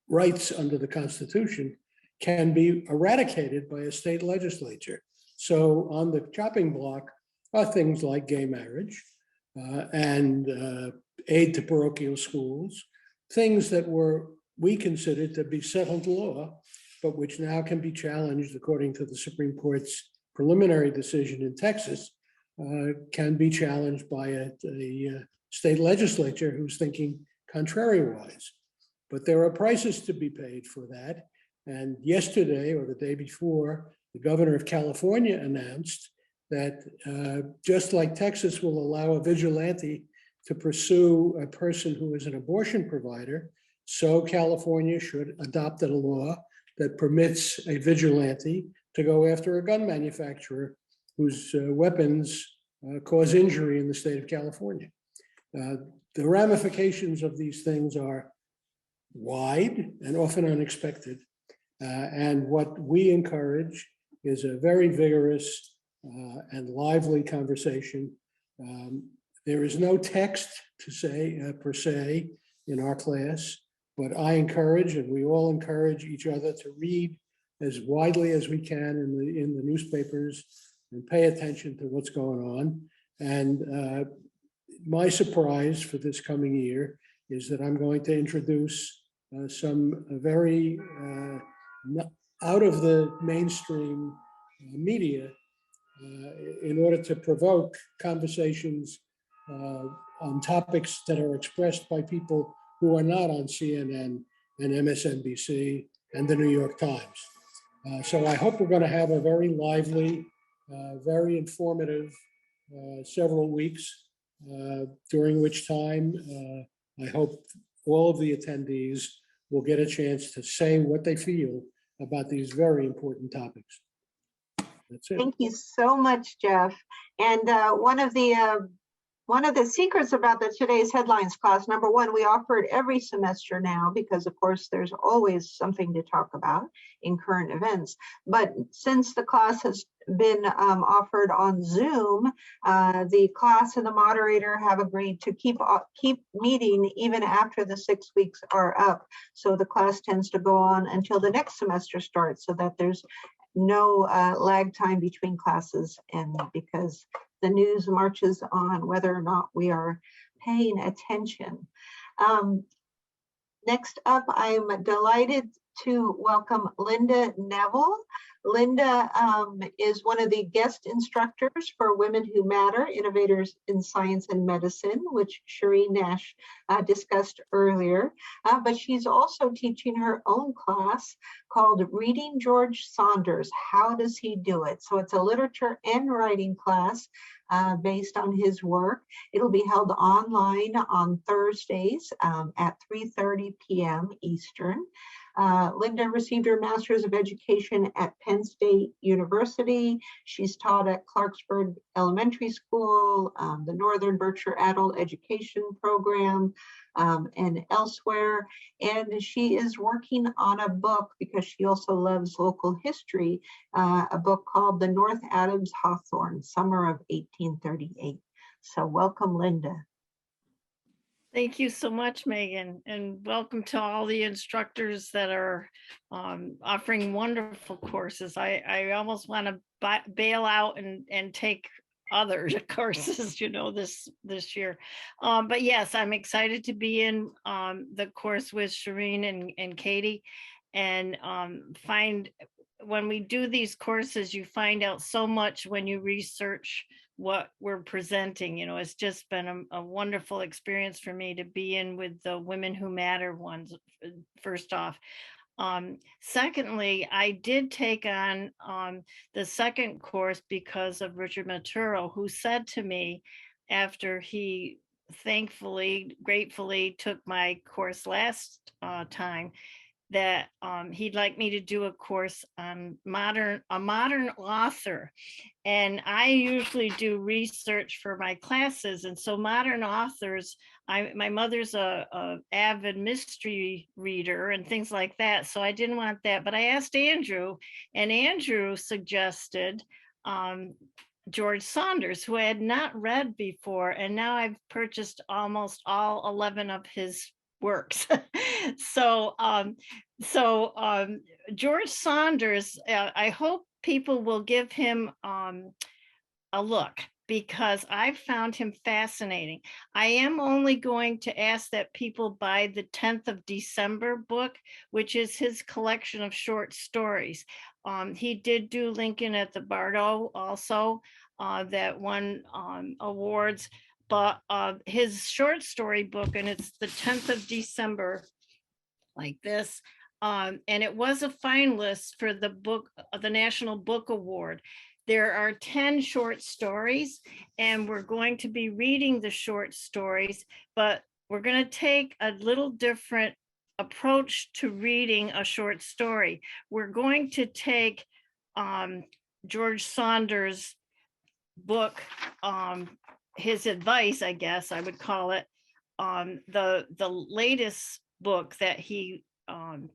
rights under the Constitution, can be eradicated by a state legislature. So on the chopping block are things like gay marriage and aid to parochial schools, things that we considered to be settled law, but which now can be challenged according to the Supreme Court's preliminary decision in Texas, can be challenged by a state legislature who's thinking contrary-wise. But there are prices to be paid for that. And yesterday or the day before, the governor of California announced that just like Texas will allow a vigilante to pursue a person who is an abortion provider, so California should adopt a law that permits a vigilante to go after a gun manufacturer whose weapons cause injury in the state of California. The ramifications of these things are wide and often unexpected. And what we encourage is a very vigorous and lively conversation. There is no text to say per se in our class, but I encourage, and we all encourage each other to read as widely as we can in the newspapers and pay attention to what's going on. And my surprise for this coming year is that I'm going to introduce some very out of the mainstream media in order to provoke conversations on topics that are expressed by people who are not on CNN and MSNBC and the New York Times. So I hope we're going to have a very lively, very informative several weeks, during which time I hope all of the attendees will get a chance to say what they feel about these very important topics. That's it. Thank you so much, Jeff. And one of the secrets about today's headlines class, number one, we offer it every semester now because, of course, there's always something to talk about in current events. But since the class has been offered on Zoom, the class and the moderator have agreed to keep meeting even after the 6 weeks are up. So the class tends to go on until the next semester starts, so that there's no lag time between classes, and because the news marches on whether or not we are paying attention. Next up, I'm delighted to welcome Linda Neville. Linda is one of the guest instructors for Women Who Matter, Innovators in Science and Medicine, which Shereen Nash discussed earlier. But she's also teaching her own class called Reading George Saunders, How Does He Do It? So it's a literature and writing class based on his work. It'll be held online on Thursdays at 3:30 p.m. Eastern. Linda received her Master's of Education at Penn State University. She's taught at Clarksburg Elementary School, the Northern Berkshire Adult Education Program, and elsewhere. And she is working on a book, because she also loves local history, a book called The North Adams Hawthorne, Summer of 1838. So welcome, Linda. Thank you so much, Megan, and welcome to all the instructors that are offering wonderful courses. I almost want to bail out and take other courses, you know, this year. But yes, I'm excited to be in the course with Sherwin and Katie, and when we do these courses, you find out so much when you research what we're presenting. You know, it's just been a wonderful experience for me to be in with the Women Who Matter ones, first off. Secondly, I did take on the second course because of Richard Maturo, who said to me after he gratefully took my course last time, that he'd like me to do a course on a modern author. And I usually do research for my classes. And so modern authors, my mother's a avid mystery reader and things like that. So I didn't want that, but I asked Andrew, and Andrew suggested George Saunders, who I had not read before. And now I've purchased almost all 11 of his works. So George Saunders, I hope people will give him a look, because I found him fascinating. I am only going to ask that people buy the 10th of December book, which is his collection of short stories. He did do Lincoln at the Bardo also, that won awards. But his short story book, and it's the 10th of December, like this, and it was a finalist for the National Book Award. There are 10 short stories, and we're going to be reading the short stories, but we're going to take a little different approach to reading a short story. We're going to take George Saunders' book, his advice, I guess I would call it. The latest book that he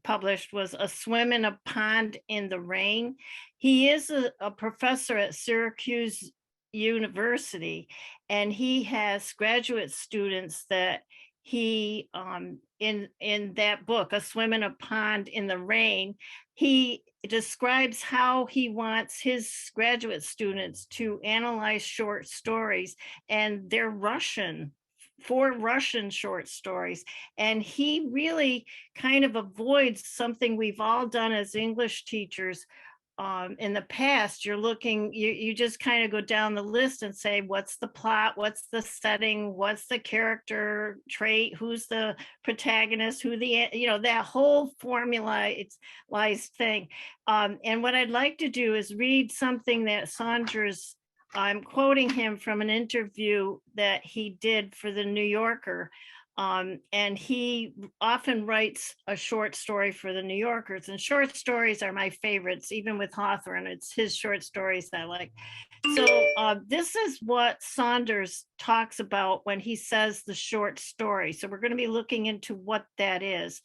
published was A Swim in a Pond in the Rain. He is a professor at Syracuse University, and he has graduate students that he in that book, A Swim in a Pond in the Rain, he describes how he wants his graduate students to analyze short stories, and they're four Russian short stories. And he really kind of avoids something we've all done as English teachers. In the past, you just kind of go down the list and say, what's the plot, what's the setting, what's the character trait, who's the protagonist, that whole formalized thing. And what I'd like to do is read something that Saunders, I'm quoting him from an interview that he did for the New Yorker. And he often writes a short story for the New Yorkers, and short stories are my favorites, even with Hawthorne. It's his short stories that I like. So this is what Saunders talks about when he says the short story. So we're going to be looking into what that is.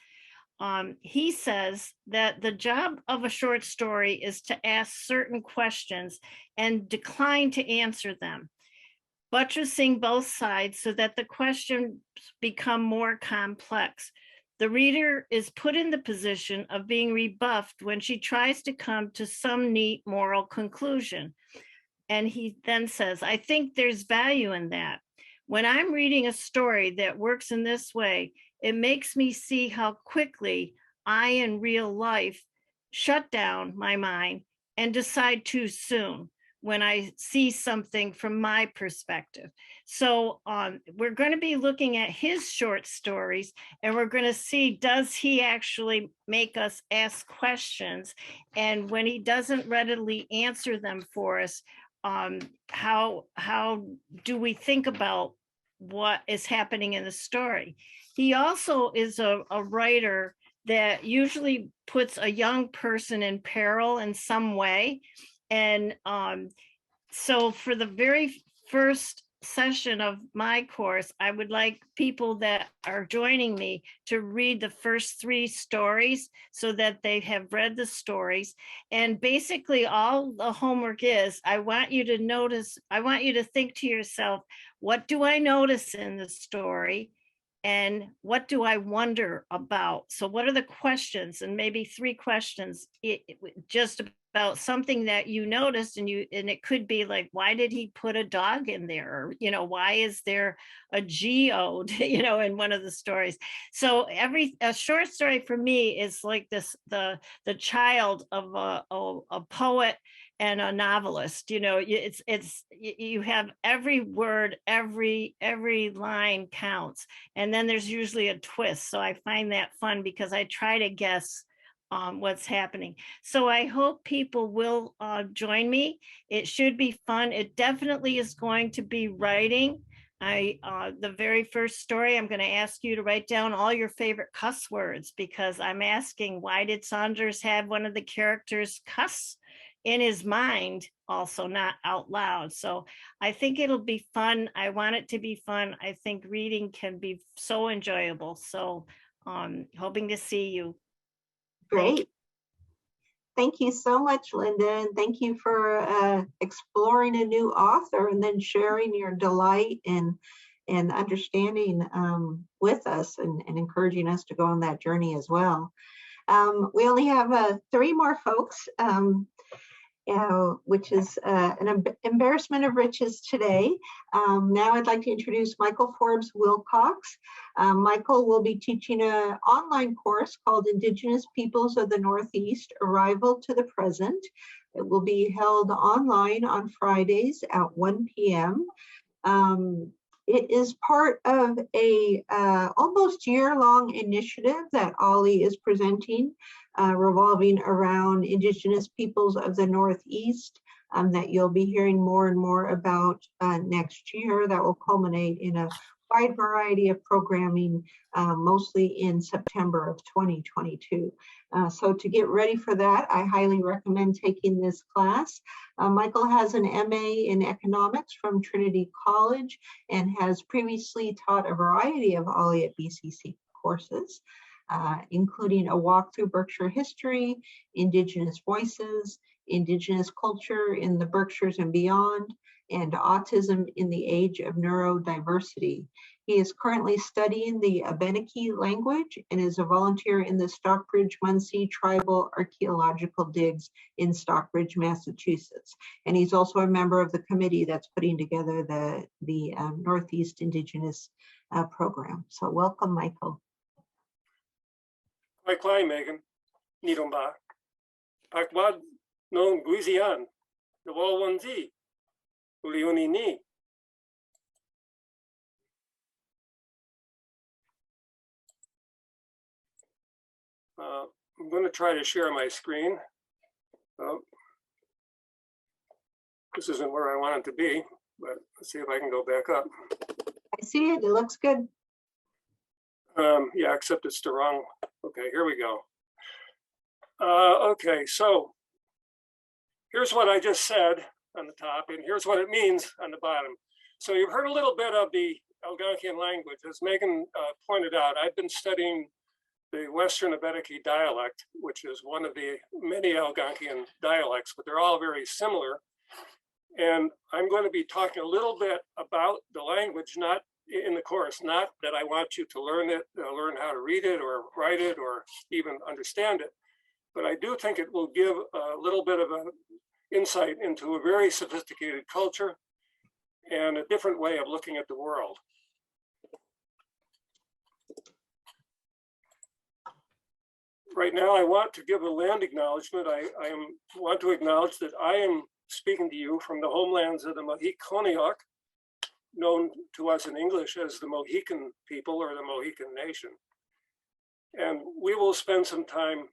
He says that the job of a short story is to ask certain questions and decline to answer them, buttressing both sides so that the questions become more complex. The reader is put in the position of being rebuffed when she tries to come to some neat moral conclusion. And he then says, I think there's value in that. When I'm reading a story that works in this way, it makes me see how quickly I, in real life, shut down my mind and decide too soon when I see something from my perspective. So we're going to be looking at his short stories, and we're going to see, does he actually make us ask questions? And when he doesn't readily answer them for us, how do we think about what is happening in the story? He also is a writer that usually puts a young person in peril in some way. And so for the very first session of my course, I would like people that are joining me to read the first 3 stories so that they have read the stories. And basically all the homework is, I want you to think to yourself, what do I notice in the story? And what do I wonder about? So what are the questions? And maybe 3 questions, just about something that you noticed, and it could be like, why did he put a dog in there? Or, why is there a geode, in one of the stories? So a short story for me is like this, the child of a poet and a novelist. You have every word, every line counts. And then there's usually a twist. So I find that fun because I try to guess what's happening. So I hope people will join me. It should be fun. It definitely is going to be writing. The very first story, I'm going to ask you to write down all your favorite cuss words, because I'm asking, why did Saunders have one of the characters cuss in his mind, also not out loud? So I think it'll be fun. I want it to be fun. I think reading can be so enjoyable. So hoping to see you. Great. Thank you so much, Linda. And thank you for exploring a new author and then sharing your delight and understanding with us and encouraging us to go on that journey as well. We only have 3 more folks, which is an embarrassment of riches today. Now I'd like to introduce Michael Forbes Wilcox. Michael will be teaching an online course called Indigenous Peoples of the Northeast, Arrival to the Present. It will be held online on Fridays at 1 p.m. It is part of a almost year-long initiative that OLLI is presenting, revolving around Indigenous peoples of the Northeast, that you'll be hearing more and more about next year. That will culminate in a wide variety of programming, mostly in September of 2022. So to get ready for that, I highly recommend taking this class. Michael has an MA in economics from Trinity College and has previously taught a variety of OLLI at BCC courses, including a walk through Berkshire history, Indigenous voices, Indigenous culture in the Berkshires and beyond, and autism in the age of neurodiversity. He is currently studying the Abenaki language and is a volunteer in the Stockbridge-Munsee Tribal Archaeological Digs in Stockbridge, Massachusetts. And he's also a member of the committee that's putting together the Northeast Indigenous program. So welcome, Michael. Kwai Megan, Nidomba, Pakwad non Guizian, the Walwanzi, Ulioni ni. I'm going to try to share my screen. This isn't where I want it to be, but let's see if I can go back up. I see it. It looks good. Yeah, except it's the wrong. Okay, here we go. Okay, so here's what I just said on the top, and here's what it means on the bottom. So you've heard a little bit of the Algonquian language. As Megan pointed out, I've been studying the Western Abenaki dialect, which is one of the many Algonquian dialects, but they're all very similar. And I'm going to be talking a little bit about the language, not in the course, not that I want you to learn it, learn how to read it or write it or even understand it, but I do think it will give a little bit of an insight into a very sophisticated culture and a different way of looking at the world. Right now, I want to give a land acknowledgement. I want to acknowledge that I am speaking to you from the homelands of the Mohikoniok, known to us in English as the Mohican people or the Mohican nation. And we will spend some time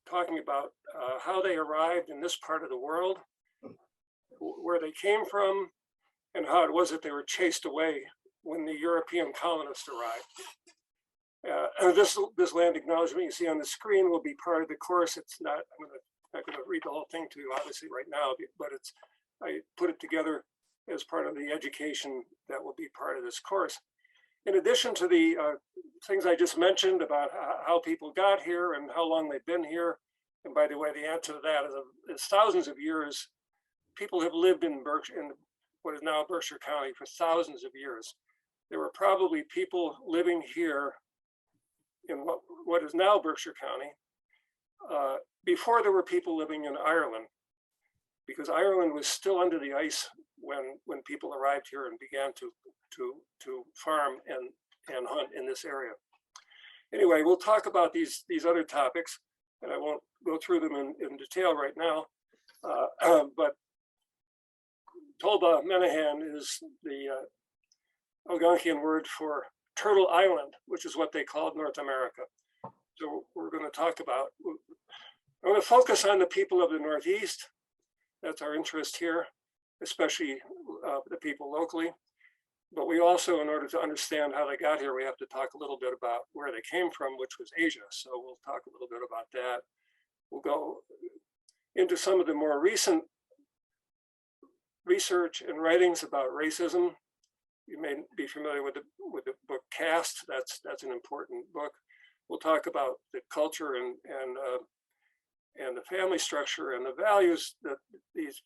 talking about how they arrived in this part of the world, where they came from, and how it was that they were chased away when the European colonists arrived. this land acknowledgement you see on the screen will be part of the course. It's not, not going to read the whole thing to you obviously right now, but I put it together as part of the education that will be part of this course. In addition to the things I just mentioned about how people got here and how long they've been here, and by the way, the answer to that is thousands of years. People have lived in what is now Berkshire County for thousands of years. There were probably people living here in what is now Berkshire County before there were people living in Ireland, because Ireland was still under the ice when people arrived here and began to farm and hunt in this area. Anyway, we'll talk about these other topics, and I won't go through them in detail right now. But Tolba Menahan is the Algonquian word for Turtle Island, which is what they called North America. So we're going to talk about, I'm going to focus on the people of the Northeast. That's our interest here, especially the people locally. But we also, in order to understand how they got here, we have to talk a little bit about where they came from, which was Asia. So we'll talk a little bit about that. We'll go into some of the more recent research and writings about racism. You may be familiar with the book Caste. That's an important book. We'll talk about the culture and the family structure and the values that these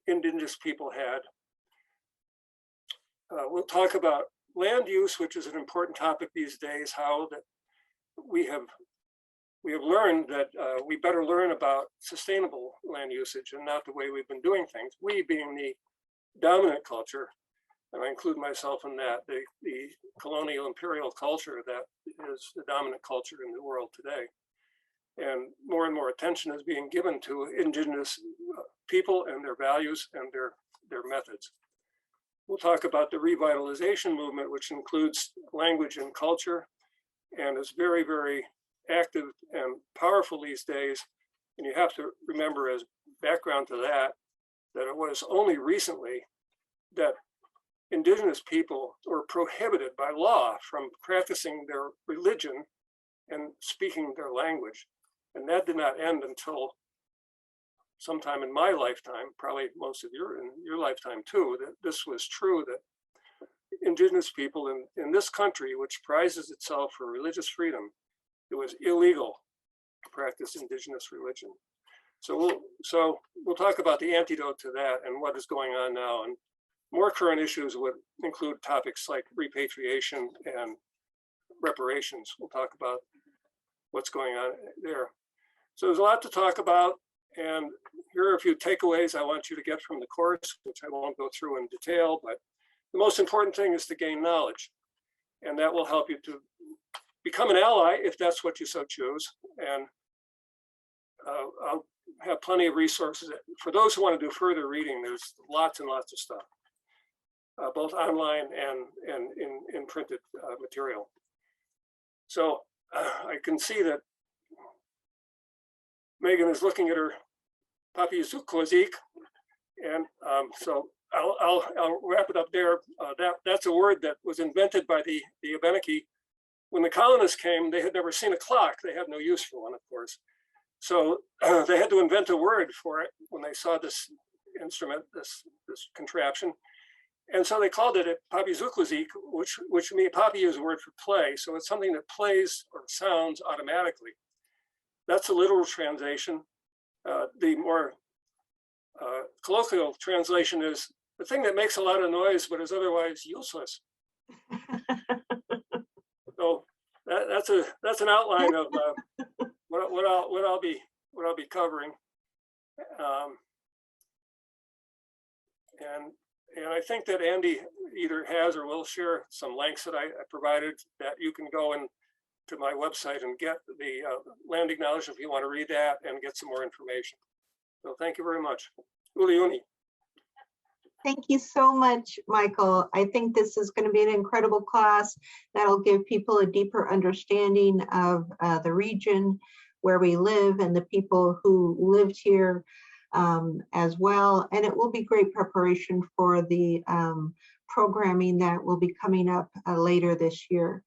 indigenous people had. We'll talk about land use, which is an important topic these days, how that we have learned that we better learn about sustainable land usage and not the way we've been doing things. We being the dominant culture, and I include myself in that, the colonial imperial culture that is the dominant culture in the world today. And more attention is being given to indigenous people and their values and their methods. We'll talk about the revitalization movement, which includes language and culture, and is very, very active and powerful these days. And you have to remember as background to that it was only recently that indigenous people were prohibited by law from practicing their religion and speaking their language. And that did not end until sometime in my lifetime, probably most of your lifetime too, that this was true, that indigenous people in this country, which prizes itself for religious freedom, it was illegal to practice indigenous religion. So we'll talk about the antidote to that and what is going on now. And more current issues would include topics like repatriation and reparations. We'll talk about what's going on there. So there's a lot to talk about. And here are a few takeaways I want you to get from the course, which I won't go through in detail, but the most important thing is to gain knowledge. And that will help you to become an ally if that's what you so choose. And I'll have plenty of resources. For those who want to do further reading, there's lots and lots of stuff, both online and in printed material. So I can see that Megan is looking at her Papi Zukozik, and so I'll wrap it up there. That's a word that was invented by the Abenaki. When the colonists came, they had never seen a clock. They had no use for one, of course. So they had to invent a word for it when they saw this instrument, this contraption. And so they called it Papi Zukozik, which means Papi is a word for play. So it's something that plays or sounds automatically. That's a literal translation. The more colloquial translation is the thing that makes a lot of noise but is otherwise useless. So that's an outline of what I'll be covering, and I think that Andy either has or will share some links that I provided that you can go to my website and get the land acknowledgement if you want to read that and get some more information. So thank you very much. Uliuni. Thank you so much, Michael. I think this is going to be an incredible class that'll give people a deeper understanding of the region where we live and the people who lived here as well. And it will be great preparation for the programming that will be coming up later this year.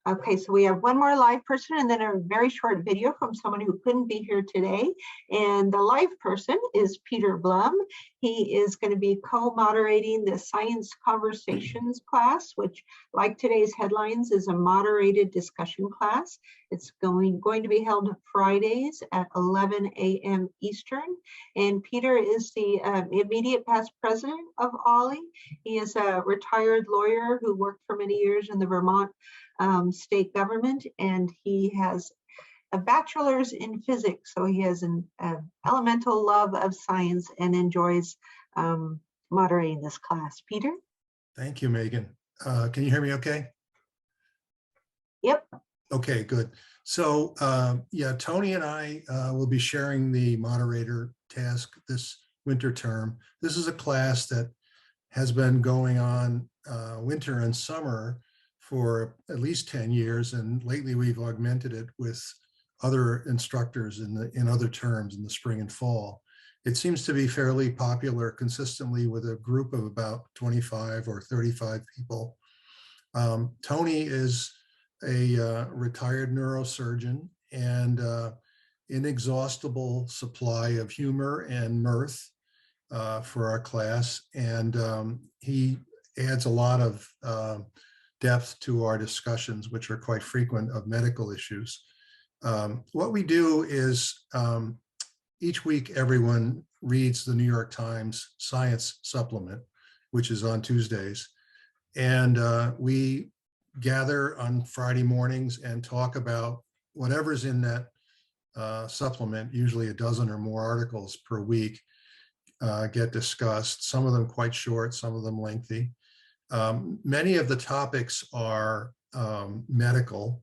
Okay, so we have one more live person and then a very short video from someone who couldn't be here today. And the live person is Peter Blum. He is going to be co-moderating the Science Conversations class, which, like today's headlines, is a moderated discussion class. It's going to be held Fridays at 11 a.m. Eastern. And Peter is the immediate past president of OLLI. He is a retired lawyer who worked for many years in the Vermont state government, and he has a bachelor's in physics, so he has an elemental love of science and enjoys moderating this class. Peter? Thank you, Megan. Can you hear me okay? Yep. Okay, good. So yeah, Tony and I will be sharing the moderator task this winter term. This is a class that has been going on winter and summer for at least 10 years, and lately we've augmented it with other instructors in other terms in the spring and fall. It seems to be fairly popular consistently with a group of about 25 or 35 people. Tony is a retired neurosurgeon and inexhaustible supply of humor and mirth for our class, and he adds a lot of depth to our discussions, which are quite frequent, of medical issues. What we do is each week everyone reads the New York Times Science Supplement, which is on Tuesdays, and we gather on Friday mornings and talk about whatever's in that supplement. Usually a dozen or more articles per week get discussed, some of them quite short, some of them lengthy. Many of the topics are medical,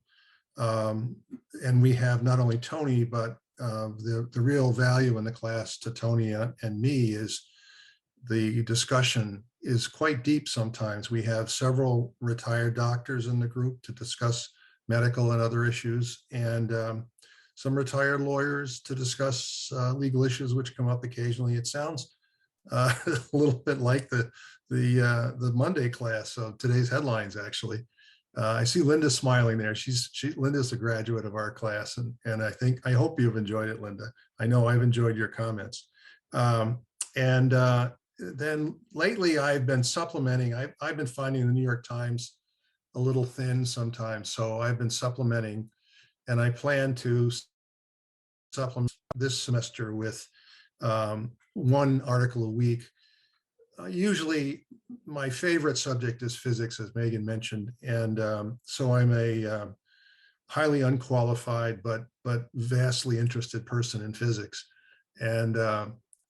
and we have not only Tony, but the real value in the class to Tony and me is the discussion is quite deep sometimes. We have several retired doctors in the group to discuss medical and other issues, and some retired lawyers to discuss legal issues which come up occasionally. It sounds a little bit like the Monday class of today's headlines, actually. I see Linda smiling there. Linda's a graduate of our class, and I hope you've enjoyed it, Linda. I know I've enjoyed your comments. Then lately I've been supplementing. I've been finding the New York Times a little thin sometimes, so I've been supplementing, and I plan to supplement this semester with one article a week. Usually my favorite subject is physics, as Megan mentioned, and so I'm a highly unqualified but vastly interested person in physics, and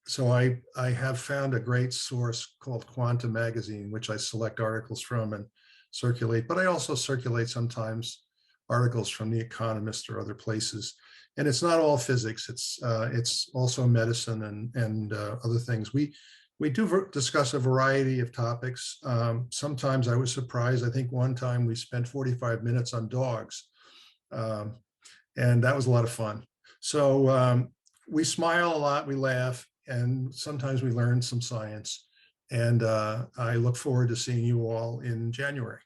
so I have found a great source called Quantum Magazine, which I select articles from and circulate, but I also circulate sometimes articles from The Economist or other places. And it's not all physics, it's also medicine and other things. We do discuss a variety of topics. Sometimes I was surprised. I think one time we spent 45 minutes on dogs, and that was a lot of fun. So we smile a lot, we laugh, and sometimes we learn some science. And I look forward to seeing you all in January.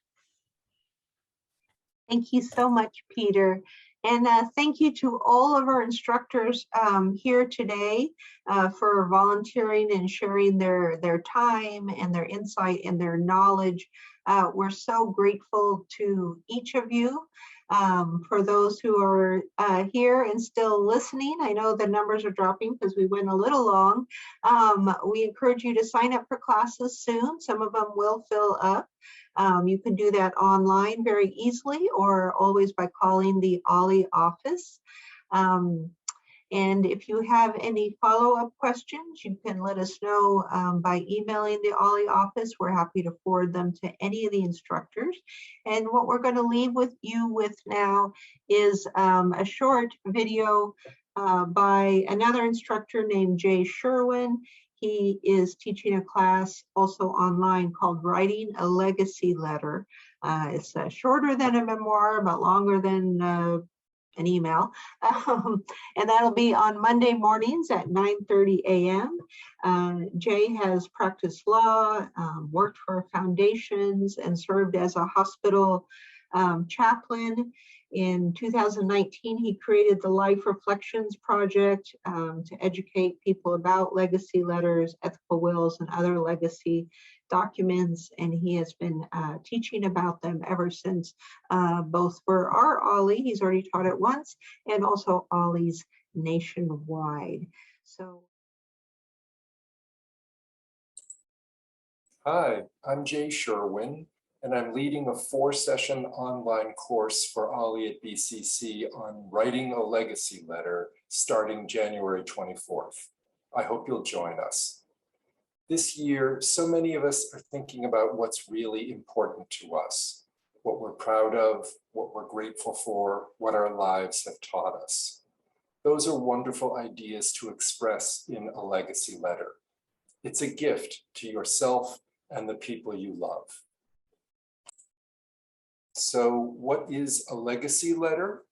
Thank you so much, Peter. And thank you to all of our instructors here today for volunteering and sharing their time and their insight and their knowledge. We're so grateful to each of you. For those who are here and still listening, I know the numbers are dropping because we went a little long. We encourage you to sign up for classes soon. Some of them will fill up. You can do that online very easily or always by calling the OLLI office. And if you have any follow-up questions, you can let us know by emailing the OLLI office. We're happy to forward them to any of the instructors. And what we're going to leave with you with now is a short video by another instructor named Jay Sherwin. He is teaching a class also online called Writing a Legacy Letter. It's shorter than a memoir, but longer than an email. And that'll be on Monday mornings at 9:30 a.m. Jay has practiced law, worked for foundations, and served as a hospital chaplain. In 2019, he created the Life Reflections Project to educate people about legacy letters, ethical wills, and other legacy documents. And he has been teaching about them ever since, both for our OLLI, he's already taught it once, and also OLLIs nationwide. So. Hi, I'm Jay Sherwin, and I'm leading a 4-session online course for OLLI at BCC on writing a legacy letter starting January 24th. I hope you'll join us. This year, so many of us are thinking about what's really important to us, what we're proud of, what we're grateful for, what our lives have taught us. Those are wonderful ideas to express in a legacy letter. It's a gift to yourself and the people you love. So what is a legacy letter?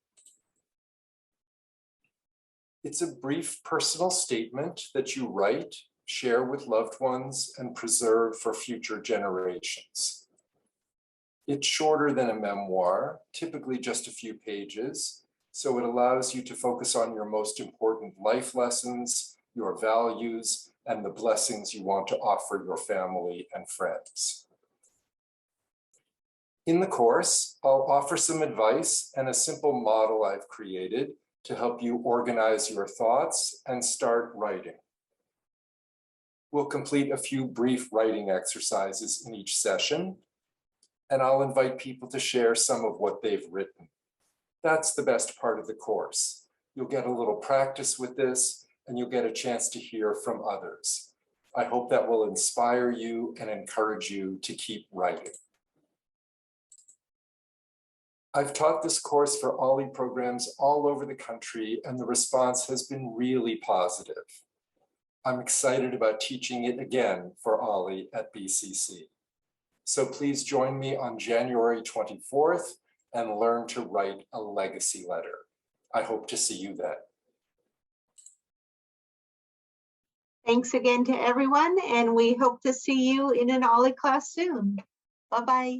It's a brief personal statement that you write, share with loved ones, and preserve for future generations. It's shorter than a memoir, typically just a few pages, so it allows you to focus on your most important life lessons, your values, and the blessings you want to offer your family and friends. In the course, I'll offer some advice and a simple model I've created to help you organize your thoughts and start writing. We'll complete a few brief writing exercises in each session, and I'll invite people to share some of what they've written. That's the best part of the course. You'll get a little practice with this, and you'll get a chance to hear from others. I hope that will inspire you and encourage you to keep writing. I've taught this course for OLLI programs all over the country, and the response has been really positive. I'm excited about teaching it again for OLLI at BCC. So please join me on January 24th and learn to write a legacy letter. I hope to see you then. Thanks again to everyone, and we hope to see you in an OLLI class soon. Bye-bye.